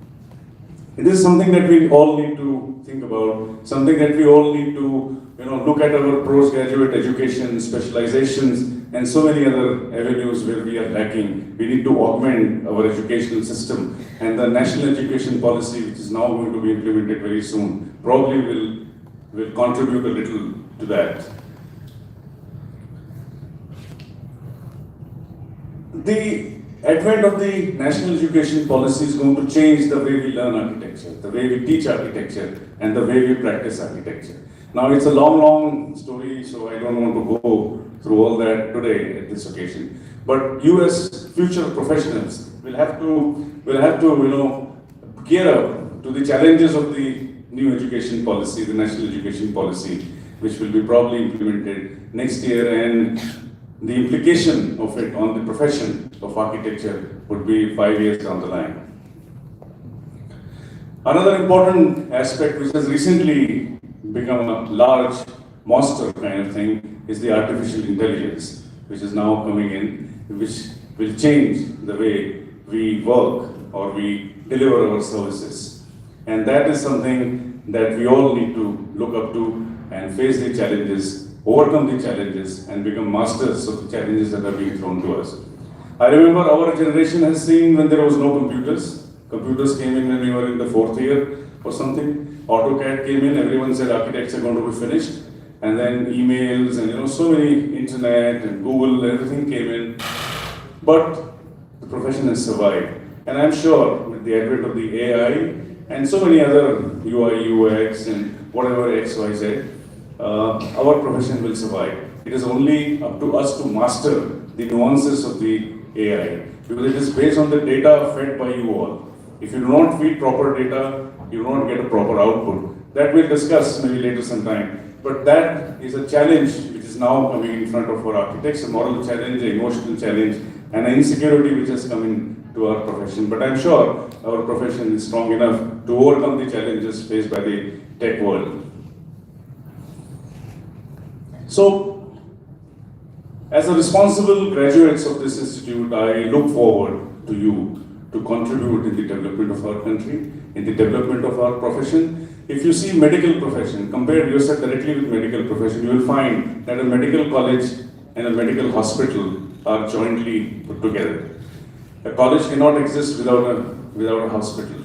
It is something that we all need to think about, something that we all need to look at our postgraduate education, specializations, and so many other avenues where we are lacking. We need to augment our educational system, and the national education policy, which is now going to be implemented very soon, probably will contribute a little to that. The advent of the national education policy is going to change the way we learn architecture, the way we teach architecture, and the way we practice architecture. Now, it's a long story, so I don't want to go through all that today at this occasion. But you as future professionals will have to gear up to the challenges of the new education policy, the national education policy, which will be probably implemented next year, and the implication of it on the profession of architecture would be 5 years down the line. Another important aspect which has recently become a large monster kind of thing is the artificial intelligence, which is now coming in, which will change the way we work or we deliver our services. And that is something that we all need to look up to and face the challenges, overcome the challenges, and become masters of the challenges that are being thrown to us. I remember our generation has seen when there was no computers. Computers came in when we were in the 4th year or something. AutoCAD came in, everyone said architects are going to be finished. And then emails and so many internet and Google, everything came in. But the profession has survived. And I'm sure with the advent of the AI and so many other UI, UX and whatever X, Y, Z, our profession will survive. It is only up to us to master the nuances of the AI, because it is based on the data fed by you all. If you do not feed proper data, you do not get a proper output. That we'll discuss maybe later sometime. But that is a challenge which is now coming in front of our architects, a moral challenge, an emotional challenge, and an insecurity which has come into our profession. But I'm sure our profession is strong enough to overcome the challenges faced by the tech world. So, as a responsible graduates of this institute, I look forward to you to contribute in the development of our country, in the development of our profession. If you see medical profession, compare yourself directly with medical profession, you will find that a medical college and a medical hospital are jointly put together. A college cannot exist without a hospital,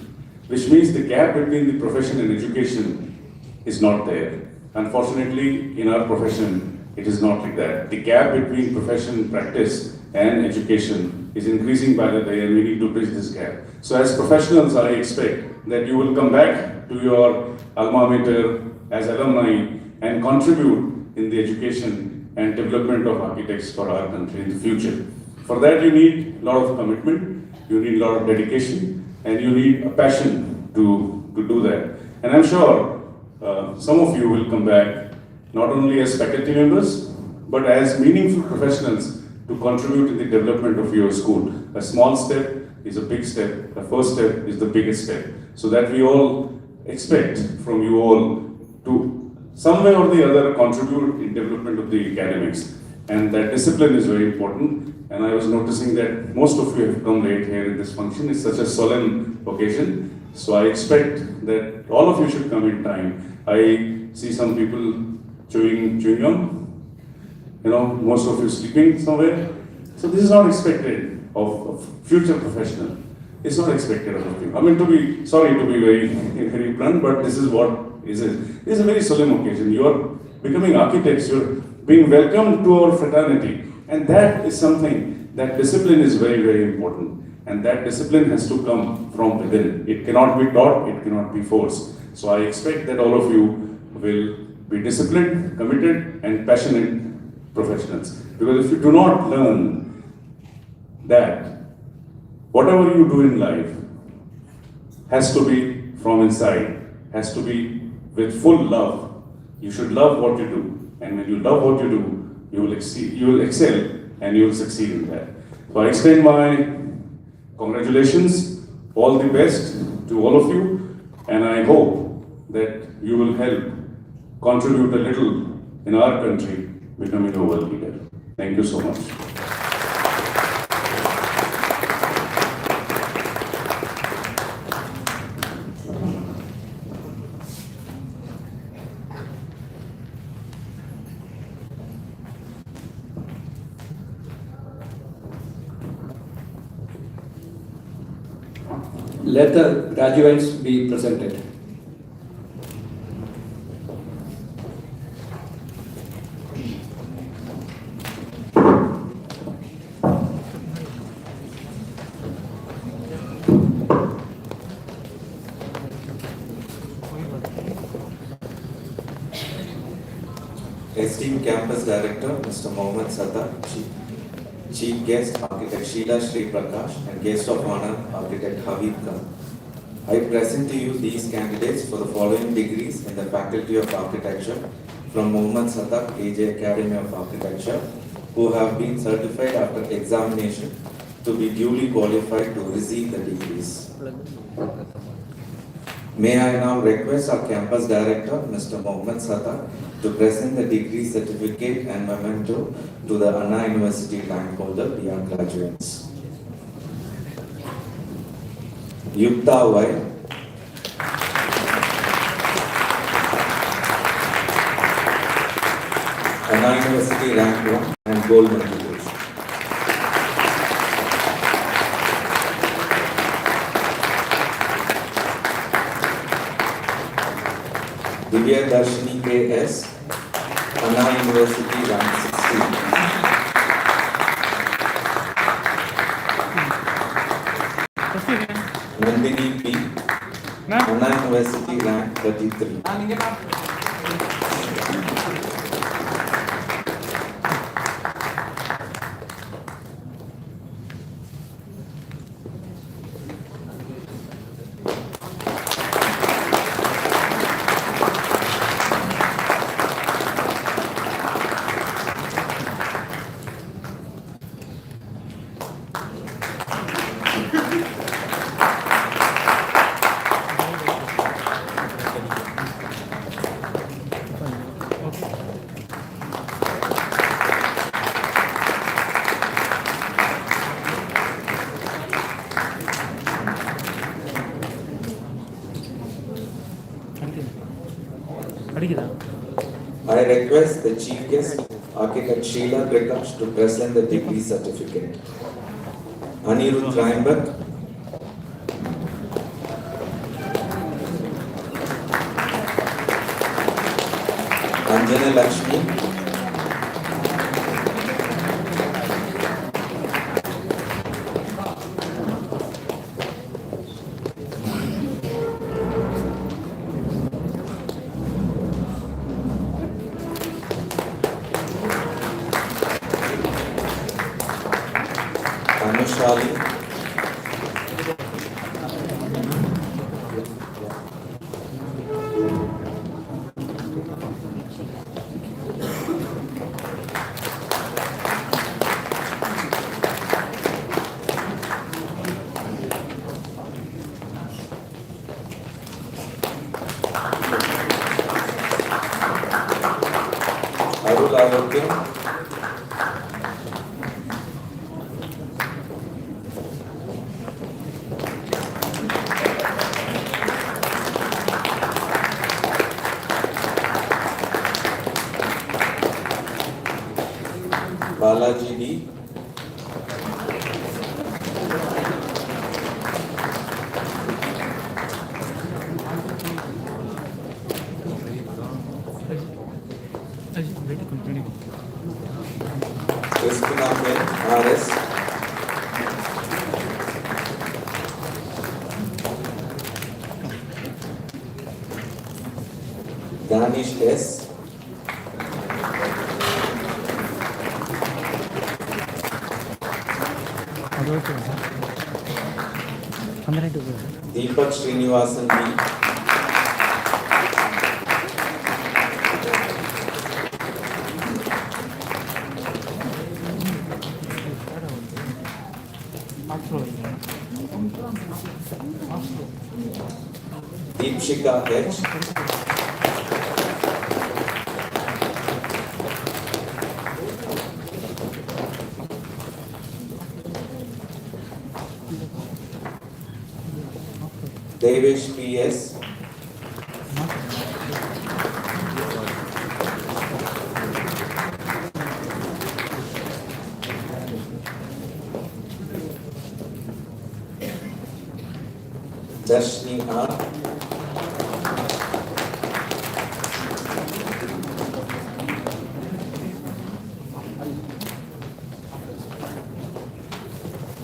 which means the gap between the profession and education is not there. Unfortunately, in our profession, It is not like that. The gap between profession, practice and education is increasing by the day, and we need to bridge this gap. So as professionals, I expect that you will come back to your alma mater as alumni and contribute in the education and development of architects for our country in the future. For that, you need a lot of commitment, you need a lot of dedication, and you need a passion to do that. And I'm sure some of you will come back not only as faculty members, but as meaningful professionals to contribute in the development of your school. A small step is a big step, the first step is the biggest step. So that we all expect from you all to some way or the other contribute in development of the academics. And that discipline is very important. And I was noticing that most of you have come late here in this function. It's such a solemn occasion. So I expect that all of you should come in time. I see some people chewing gum. You know, most of you sleeping somewhere. So this is not expected of future professional. It's not expected of you. I mean, sorry to be very blunt, but this is what is it. This is a very solemn occasion. You are becoming architects. You're being welcomed to our fraternity. And that is something, that discipline is very, very important. And that discipline has to come from within. It cannot be taught, it cannot be forced. So I expect that all of you will be disciplined, committed, and passionate professionals. Because if you do not learn that, whatever you do in life has to be from inside, has to be with full love. You should love what you do. And when you love what you do, you will excel and you will succeed in that. So I extend my congratulations, all the best to all of you, and I hope that you will help contribute a little in our country becoming a world leader. Thank you so much. Let the graduates be presented. Esteemed Campus Director, Mr. Mohammad Sadaq, Chief Guest, Architect Sheila Sri Prakash, and Guest of Honor, Architect Habib Khan. I present to you these candidates for the following degrees in the Faculty of Architecture from Mohammad Sadaq, AJ Academy of Architecture, who have been certified after examination to be duly qualified to receive the degrees. May I now request our Campus Director, Mr. Mohammad Sadaq, to present the degree certificate and memento to the Anna University rank holder beyond graduates. Yukta Y. Anna University rank 1 and gold medal. Divya Darshini K.S., Anna University rank 16. Nandini P., Anna University rank 33. I request the Chief Guest, Architect Sheila Prakash, to present the degree certificate. Anirudh Reinberg, Anjana Lakshmi, Ayotyam, Balaji D, Christina Ben RS, Danish S, ಅದು okay sir 12 sir Deepak Srinivasan B, Deepshika H, Devesh PS, Darshni R,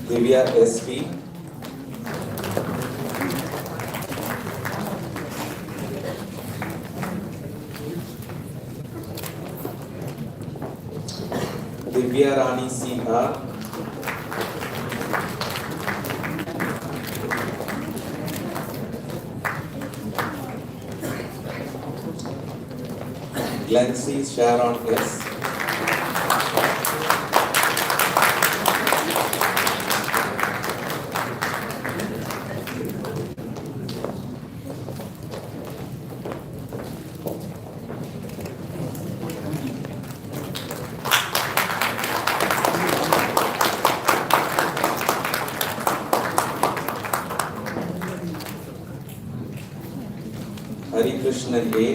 Divya SP, Divya Rani CR, Glency Sharon S, Hari Krishnan A,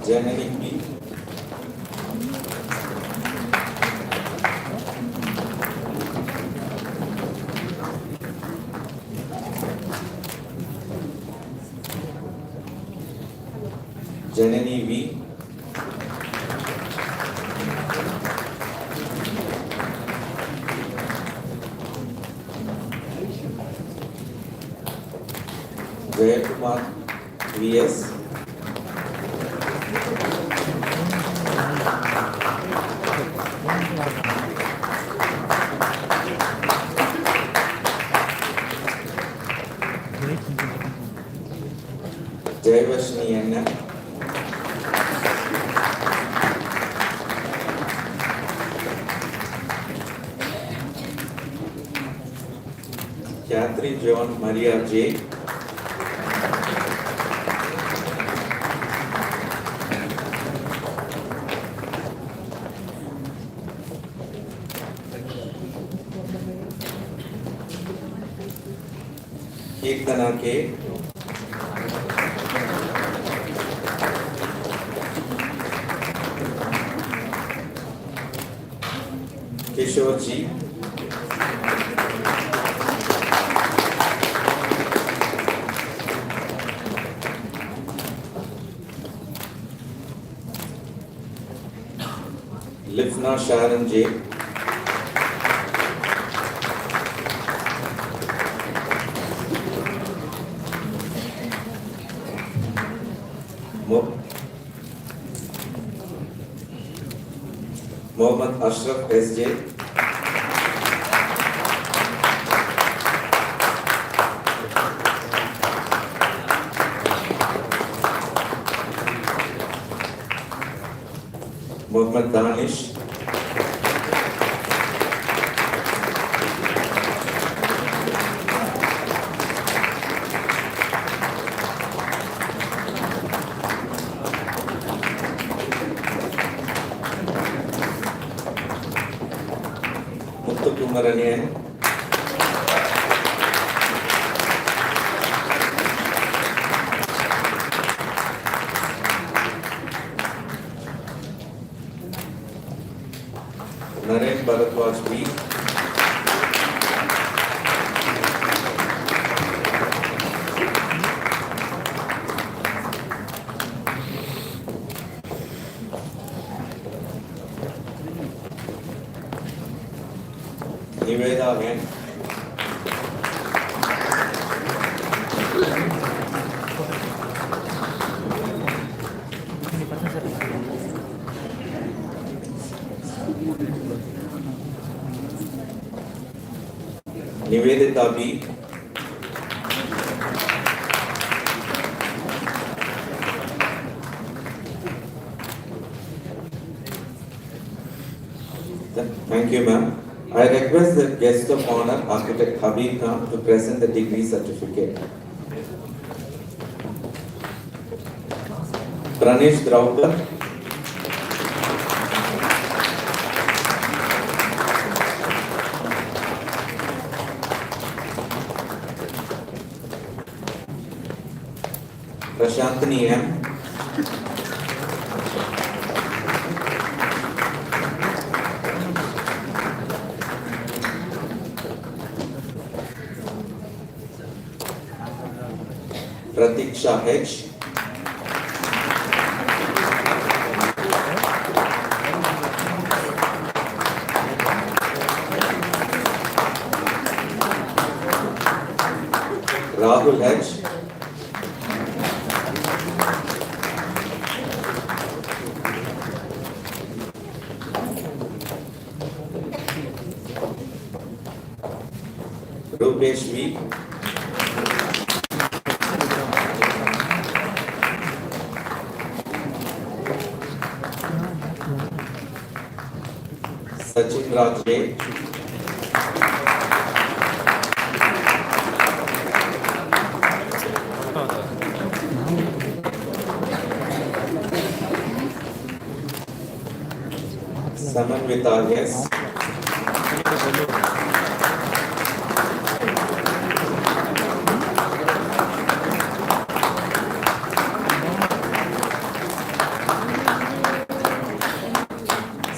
Janani B, Janani V, Jayakumar VS, Jayavashni N, Catherine John Maria J, Kirtana K, Kishore G, Lifna Sharon J, Mohammad Ashraf SJ, Mohammad Danish, Subramanian. Naren Bharadwaj B. Niveda N. Nivedita B. Thank you, ma'am. I request the guest of honor, Architect Habib Khan, to present the degree certificate. Pranesh Draupar. Prashantini M. Pratiksha H. Rahul H. Rupesh V. Sachin Raj J. Samanvita S.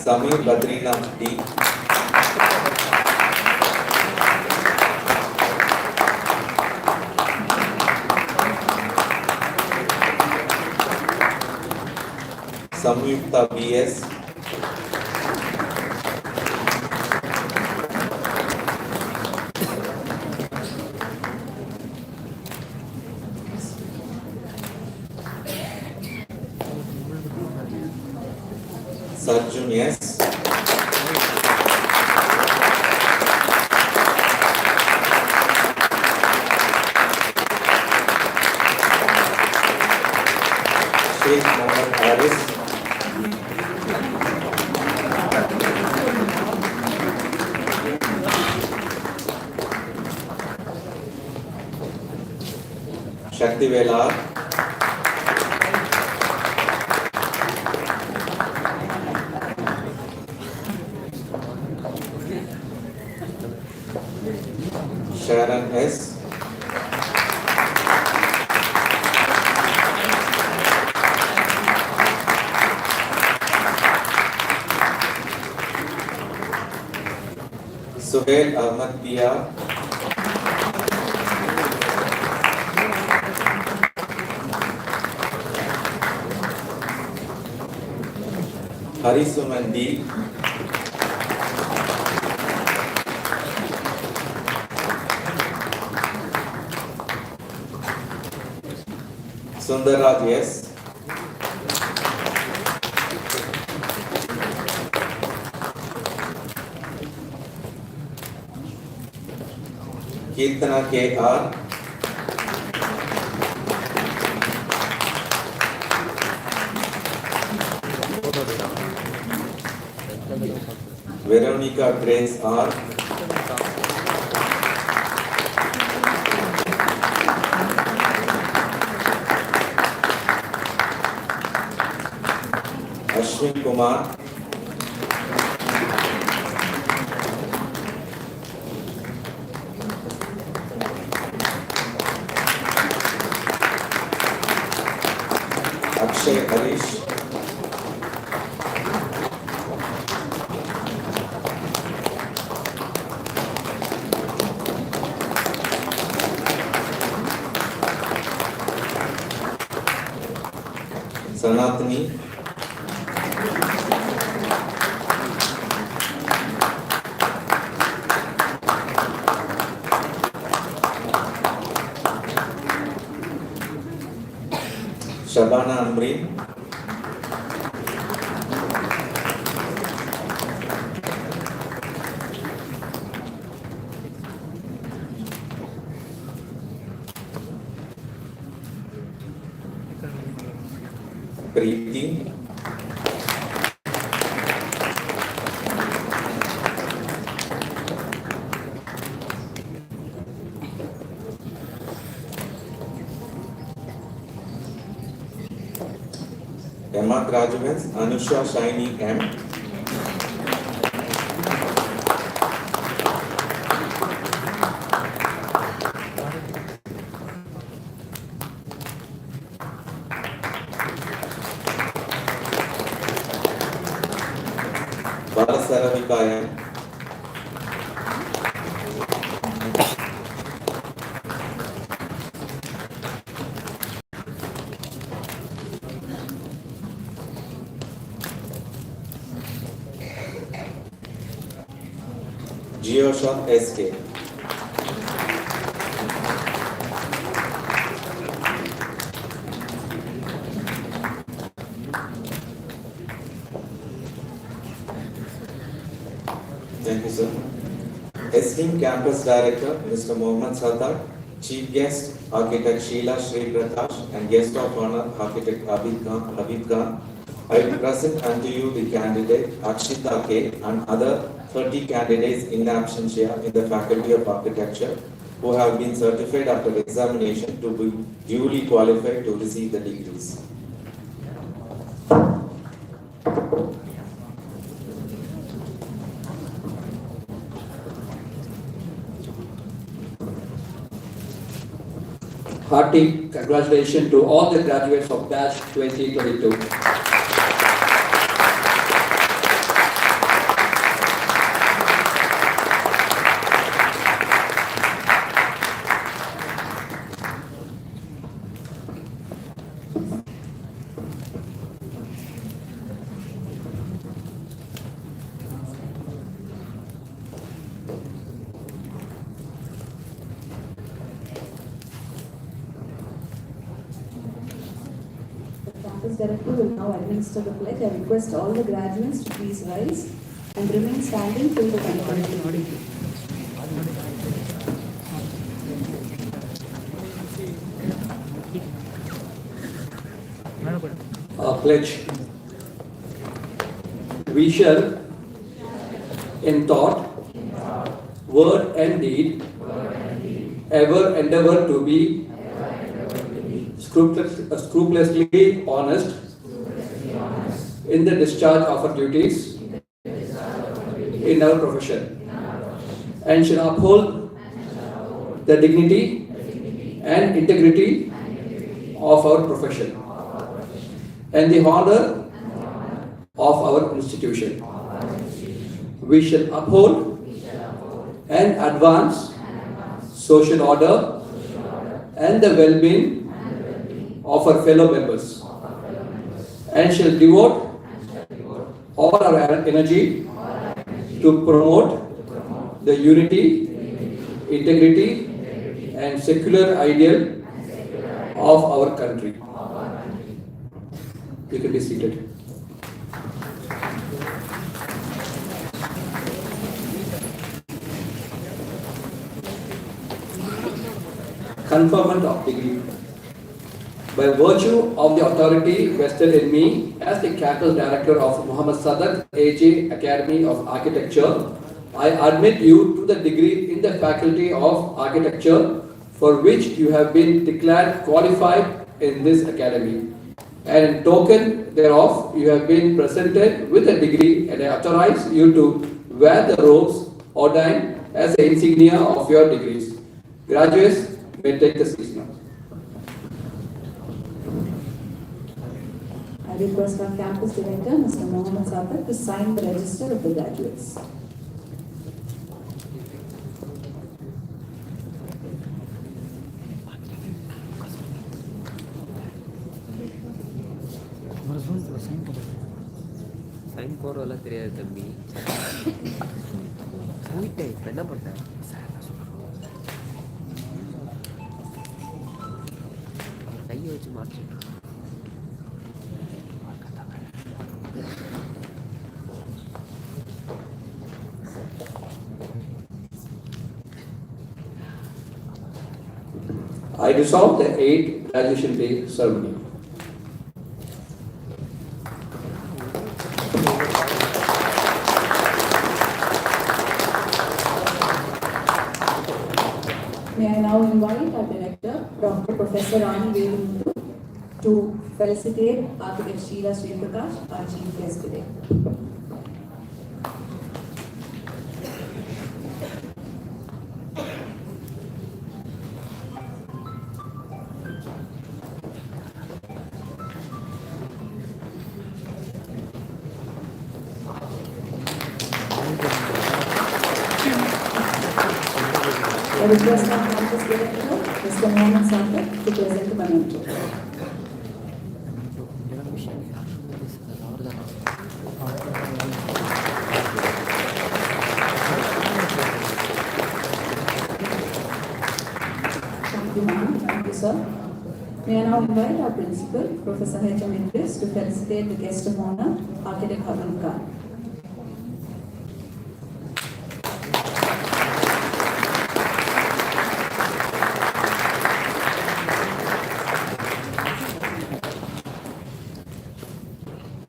Samir Badrinath D. Samyukta B.S. Sarjun S. Sheikh Mohammed Haris. Shakti Velar. Sharon S. Suhail Ahmad Pia. Harisuman D. Sundaraj S. Kirtana K.R. Veronica Grace R. Ashwin Kumar. Akshay Harish, Sanatani, Shabana Amrin, Preeti, Emma graduates Anusha Shaini M, Balasaravika M, Geoshot SK, thank you, sir. Esteemed Campus Director, Mr. Mohammed Sadaq, Chief Guest, Architect Sheila Sri Prakash, and Guest of Honor, Architect Habib Khan, I present unto you the candidate Akshita K and other 30 candidates in absentia in the Faculty of Architecture who have been certified after examination to be duly qualified to receive the degrees. Hearty congratulations to all the graduates of batch 2022. Campus Director will now administer the pledge. I request all the graduates to please rise and remain standing till the conclusion. Pledge. We shall, in thought, word and deed, ever endeavor to be scrupulously honest in the discharge of our duties in our profession, and shall uphold the dignity and integrity of our profession and the honor of our institution. We shall uphold and advance social order and the well-being of our fellow members, and shall devote all our energy to promote the unity, integrity, and secular ideal of our country. You can be seated. Conferment of degree. By virtue of the authority vested in me as the Campus Director of Mohammed Sadaq AJ Academy of Architecture, I admit you to the degree in the Faculty of Architecture for which you have been declared qualified in this academy. And in token thereof, you have been presented with a degree, and I authorize you to wear the robes ordained as the insignia of your degrees. Graduates may take the seats now. request our campus director, Mr. Mohammed Sadaq, to sign the register of the graduates. Sign போடுறதெல்லாம் தெரியாது தம்பி. போயிட்டேன், இப்போ என்ன பண்ணேன்? கையை வச்சு மாற்றிட்டு I dissolve the 8th graduation day ceremony. May I now invite our director, Dr. Professor Rani Vedanuthu, to felicitate Architect Sheila Sri Prakash, our chief guest today. I request our campus director, Mr. Mohammed Sadaq, to present the memento. Thank you, ma'am. Thank you, sir. May I now invite our principal, Professor H.M. Idris, to felicitate the guest of honor, Architect Habib Khan.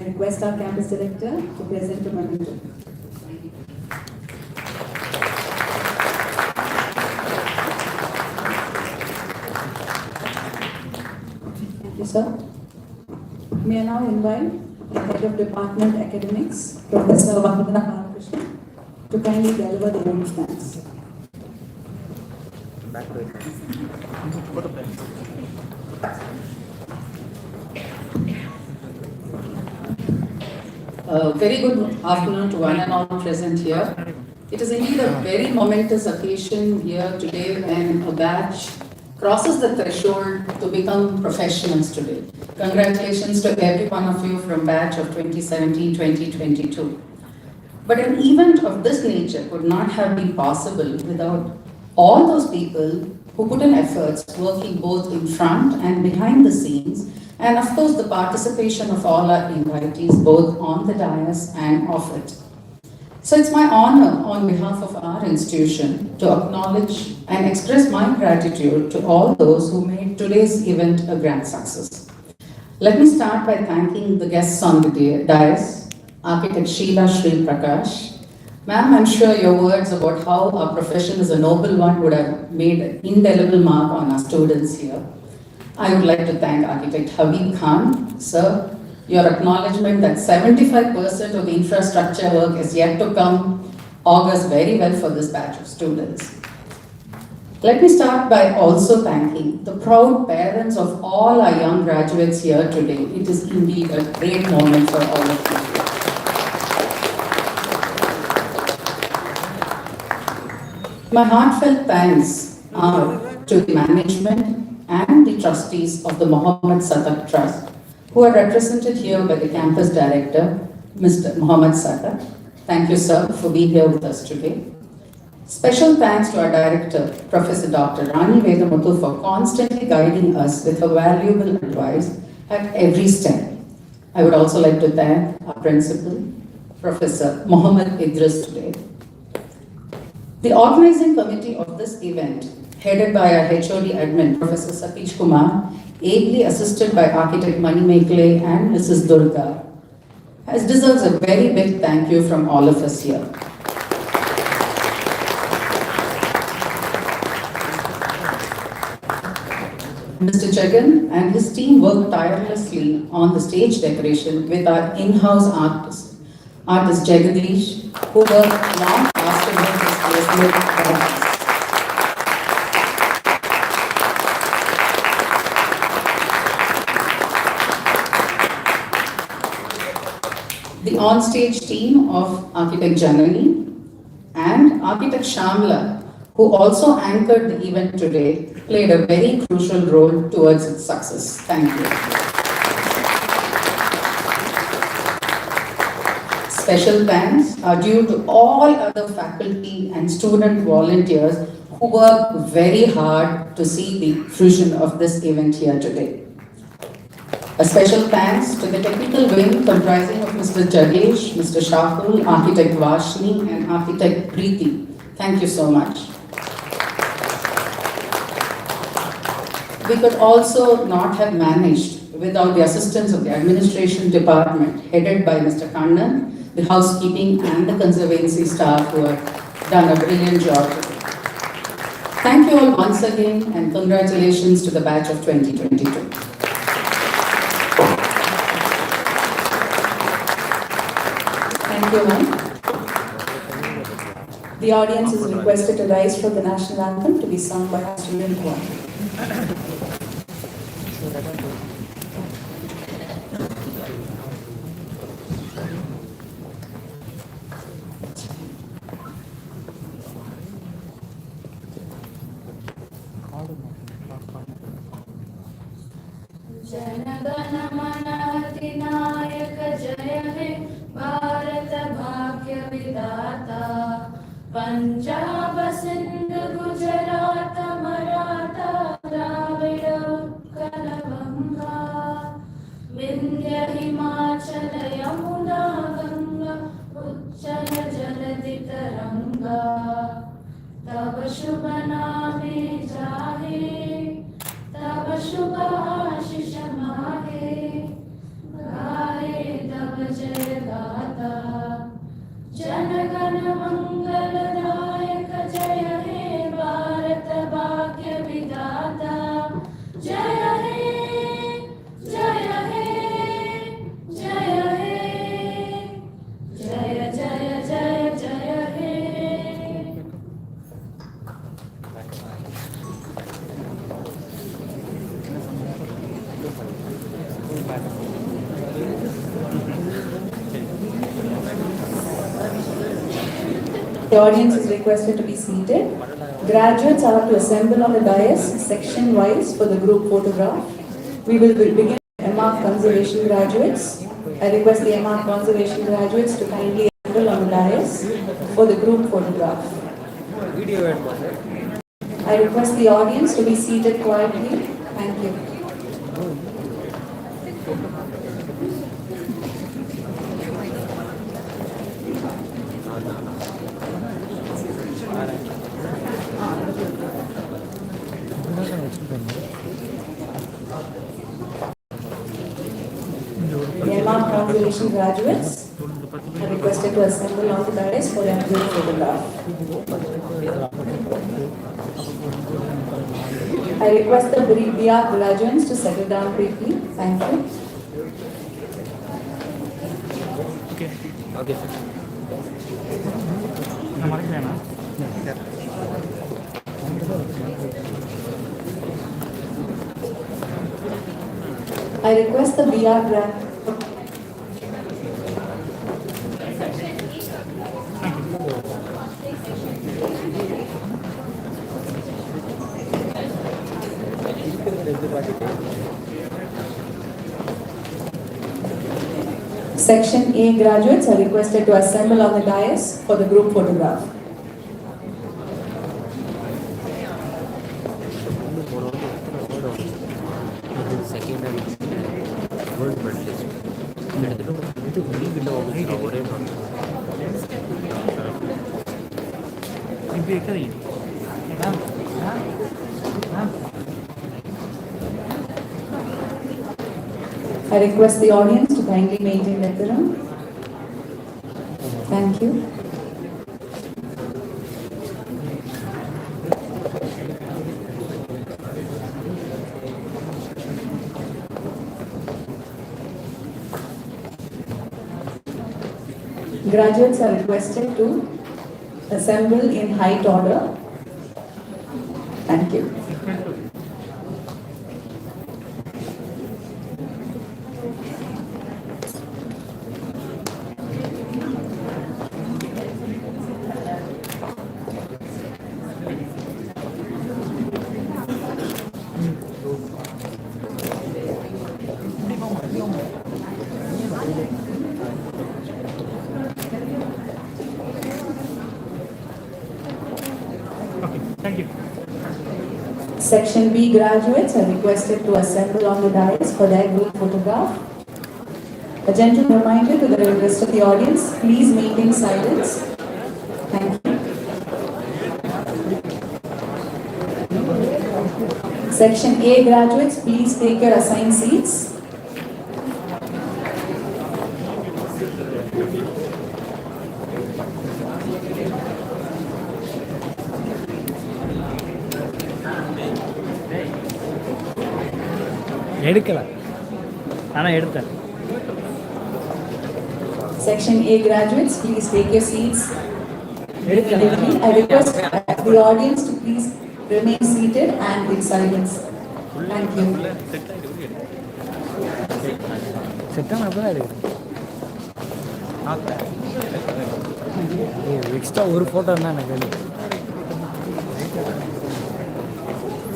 I request our campus director to present the memento. Thank you, sir. May I now invite the head of department academics, Professor Vandana Balakrishnan, to kindly deliver the vote thanks. back to it. Very good afternoon to one and all present here. It is indeed a very momentous occasion here today when a batch crosses the threshold to become professionals today. Congratulations to every one of you from batch of 2017-2022. But an event of this nature could not have been possible without all those people who put in efforts working both in front and behind the scenes, and of course the participation of all our invitees both on the dais and off it. So it's my honor on behalf of our institution to acknowledge and express my gratitude to all those who made today's event a grand success. Let me start by thanking the guests on the dais, Architect Sheila Sri Prakash. Ma'am, I'm sure your words about how our profession is a noble one would have made an indelible mark on our students here. I would like to thank Architect Habib Khan. Sir, your acknowledgement that 75% of the infrastructure work is yet to come augurs very well for this batch of students. Let me start by also thanking the proud parents of all our young graduates here today. It is indeed a great moment for all of you. My heartfelt thanks are to the management and the trustees of the Mohammed Sadaq Trust, who are represented here by the campus director, Mr. Mohammed Sadaq. Thank you, sir, for being here with us today. Special thanks to our director, Professor Dr. Rani Vedanuthu, for constantly guiding us with her valuable advice at every step. I would also like to thank our principal, Professor Mohammed Idris today. The organizing committee of this event, headed by our HOD admin, Professor Satish Kumar, ably assisted by Architect Mani Mekle and Mrs. Durga, deserves a very big thank you from all of us here. Mr. Jagan and his team worked tirelessly on the stage decoration with our in-house artist Jagadish, who worked long after his placement. The onstage team of architect Janani and architect Shamla, who also anchored the event today, played a very crucial role towards its success. Thank you. Special thanks are due to all other faculty and student volunteers who worked very hard to see the fruition of this event here today. A special thanks to the technical wing comprising of Mr. Jagesh, Mr. Shakul, Architect Vashni and Architect Preeti. Thank you so much. We could also not have managed without the assistance of the administration department headed by Mr. Kannan, the housekeeping and the conservancy staff who have done a brilliant job today. Thank you all once again and congratulations to the batch of 2022. Thank you, ma'am. The audience is requested to rise for the national anthem to be sung by our student choir. जनगण मन अधिनायक जय हे भारत भाग्य विधाता पंजाब सिंध गुजरात मराठा द्राविड़ उत्कल गंगा विंध्य हिमाचल यमुना गंगा उच्चल जलधि तरंगा तब शुभ नामे जाहे तब शुभ आशीष माहे गाए तब जय गाता जनगण मंगलदायक जय हे भारत भाग्य विधाता जय हे जय हे जय हे जय जय जय जय हे The audience is requested to be seated. Graduates are to assemble on the dais section-wise for the group photograph. We will begin with MR Conservation graduates. I request the MR Conservation graduates to kindly assemble on the dais for the group photograph. I request the audience to be seated quietly. Thank you. The MR Conservation graduates are requested to assemble on the dais for their group photograph. I request the BR graduates to settle down briefly. Thank you. Okay. I request the BR graduates. Section A graduates are requested to assemble on the dais for the group photograph. I request the audience to kindly maintain decorum. Thank you. Graduates are requested to assemble in height order. Thank you. Section B graduates are requested to assemble on the dais for their group photograph. A gentle reminder to the rest of the audience, please maintain silence. Thank you. Section A graduates, please take your assigned seats. எடுக்கல ஆனா எடுத்தேன். Section A graduates, please take your seats. I request the audience to please remain seated and in silence. Thank you. செட்டான அப்பதான் எடுக்கிறேன். Extra ஒரு photo இருந்தால் எனக்கு வேணும்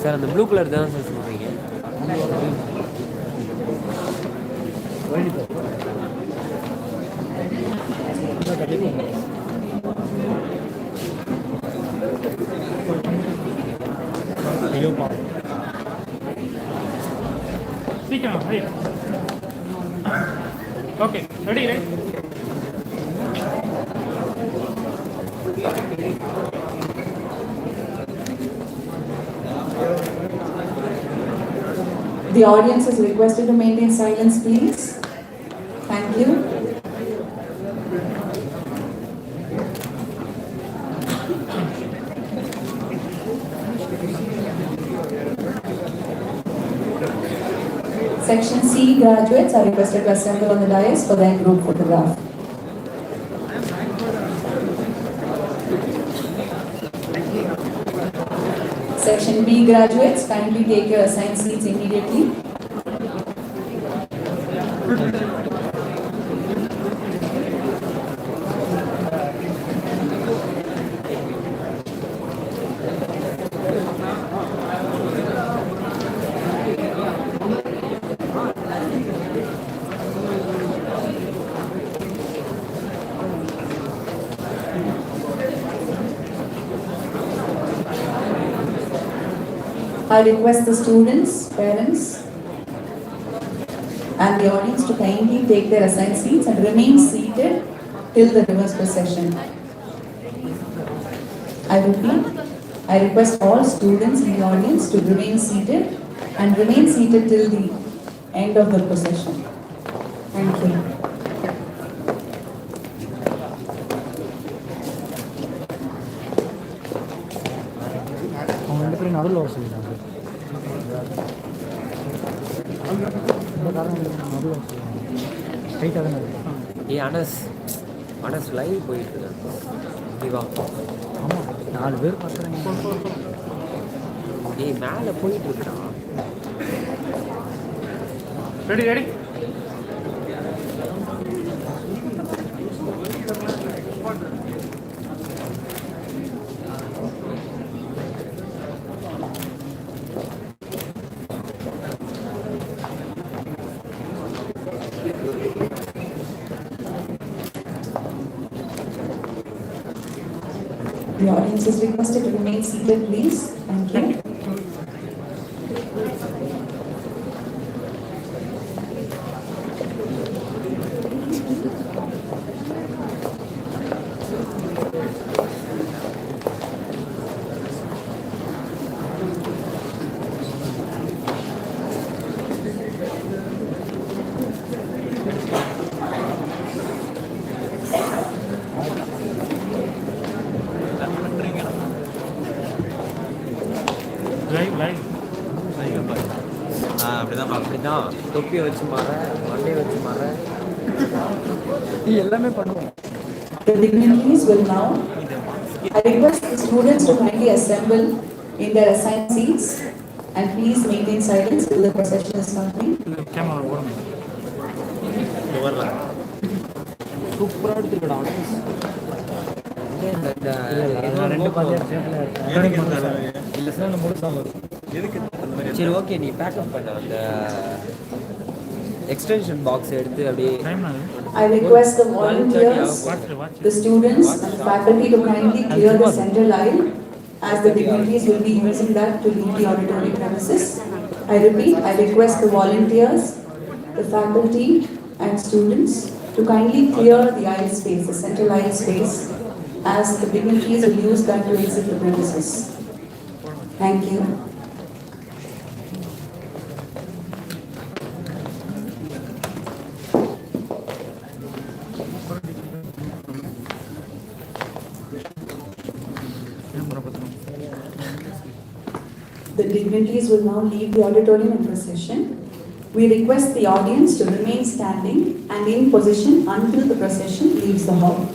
sir. அந்த ப்ளூ கலர் தான் சார் சொல்கிறீங்க. ஐயோ பாப்போம் சீக்கிரம். Okay ready right. The audience is requested to maintain silence, please. Thank you. Section C graduates are requested to assemble on the dais for their group photograph. Section B graduates, kindly take your assigned seats immediately. I request the students, parents, and the audience to kindly take their assigned seats and remain seated till the reverse procession. I repeat, I request all students in the audience to remain seated and remain seated till the end of the procession. Thank you. அவங்க 2 பேரும் நடுவில் வர சொல்லிட்டாங்க. இந்த காரணம் நடுவில் வர சொல்லுவாங்க. ஸ்ட்ரைட்டாக தானே இருக்கு. அனஸ் லைவ் போயிட்டு இருக்கு. இவா ஆமாம் 4 பேர் பார்க்குறாங்க. மேலே போயிட்டு இருக்கா. Ready ready. The audience is requested to remain seated, please. Thank you. அப்படிதான் தொப்பியை வச்சு மாற, மண்டையை வச்சு மாற, எல்லாமே பண்ணுவோம். The dignitaries will now. I request the students to kindly assemble in their assigned seats and please maintain silence till the procession is complete. Camera ஓடணும். சூப்பராக எடுத்துருக்கடா. ரெண்டு இல்லை சார் நான் முழுசாக வரும். சரி ஓகே, நீ பேக்கப் பண்ண அந்த எக்ஸ்டென்ஷன் பாக்ஸ் எடுத்து அப்படியே. I request the volunteers, the students and faculty to kindly clear the central aisle as the dignitaries will be using that to leave the auditorium premises. I repeat, I request the volunteers, the faculty and students to kindly clear the aisle space, the central aisle space, as the dignitaries will use that to exit the premises. Thank you. The dignitaries will now leave the auditorium in procession. We request the audience to remain standing and in position until the procession leaves the hall.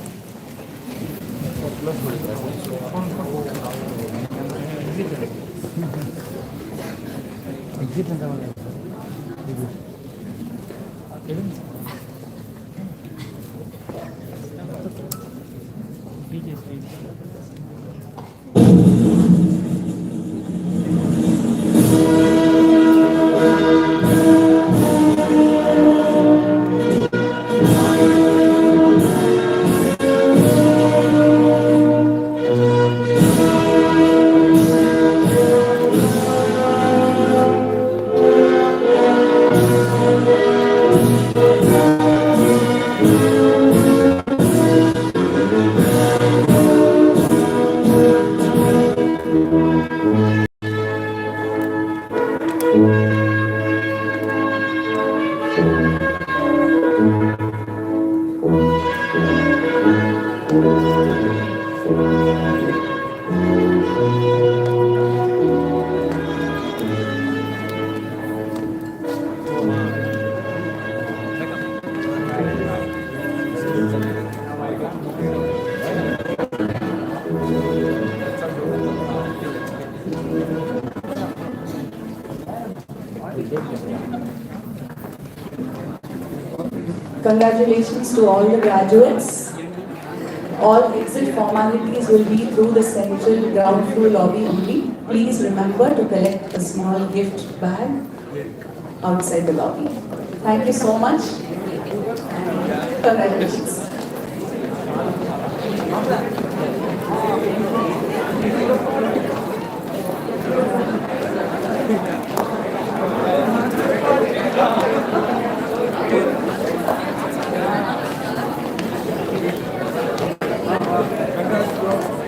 Congratulations to all the graduates. All exit formalities will be through the central ground floor lobby only. Please remember to collect a small gift bag outside the lobby. Thank you so much. And congratulations. Congrats, bro.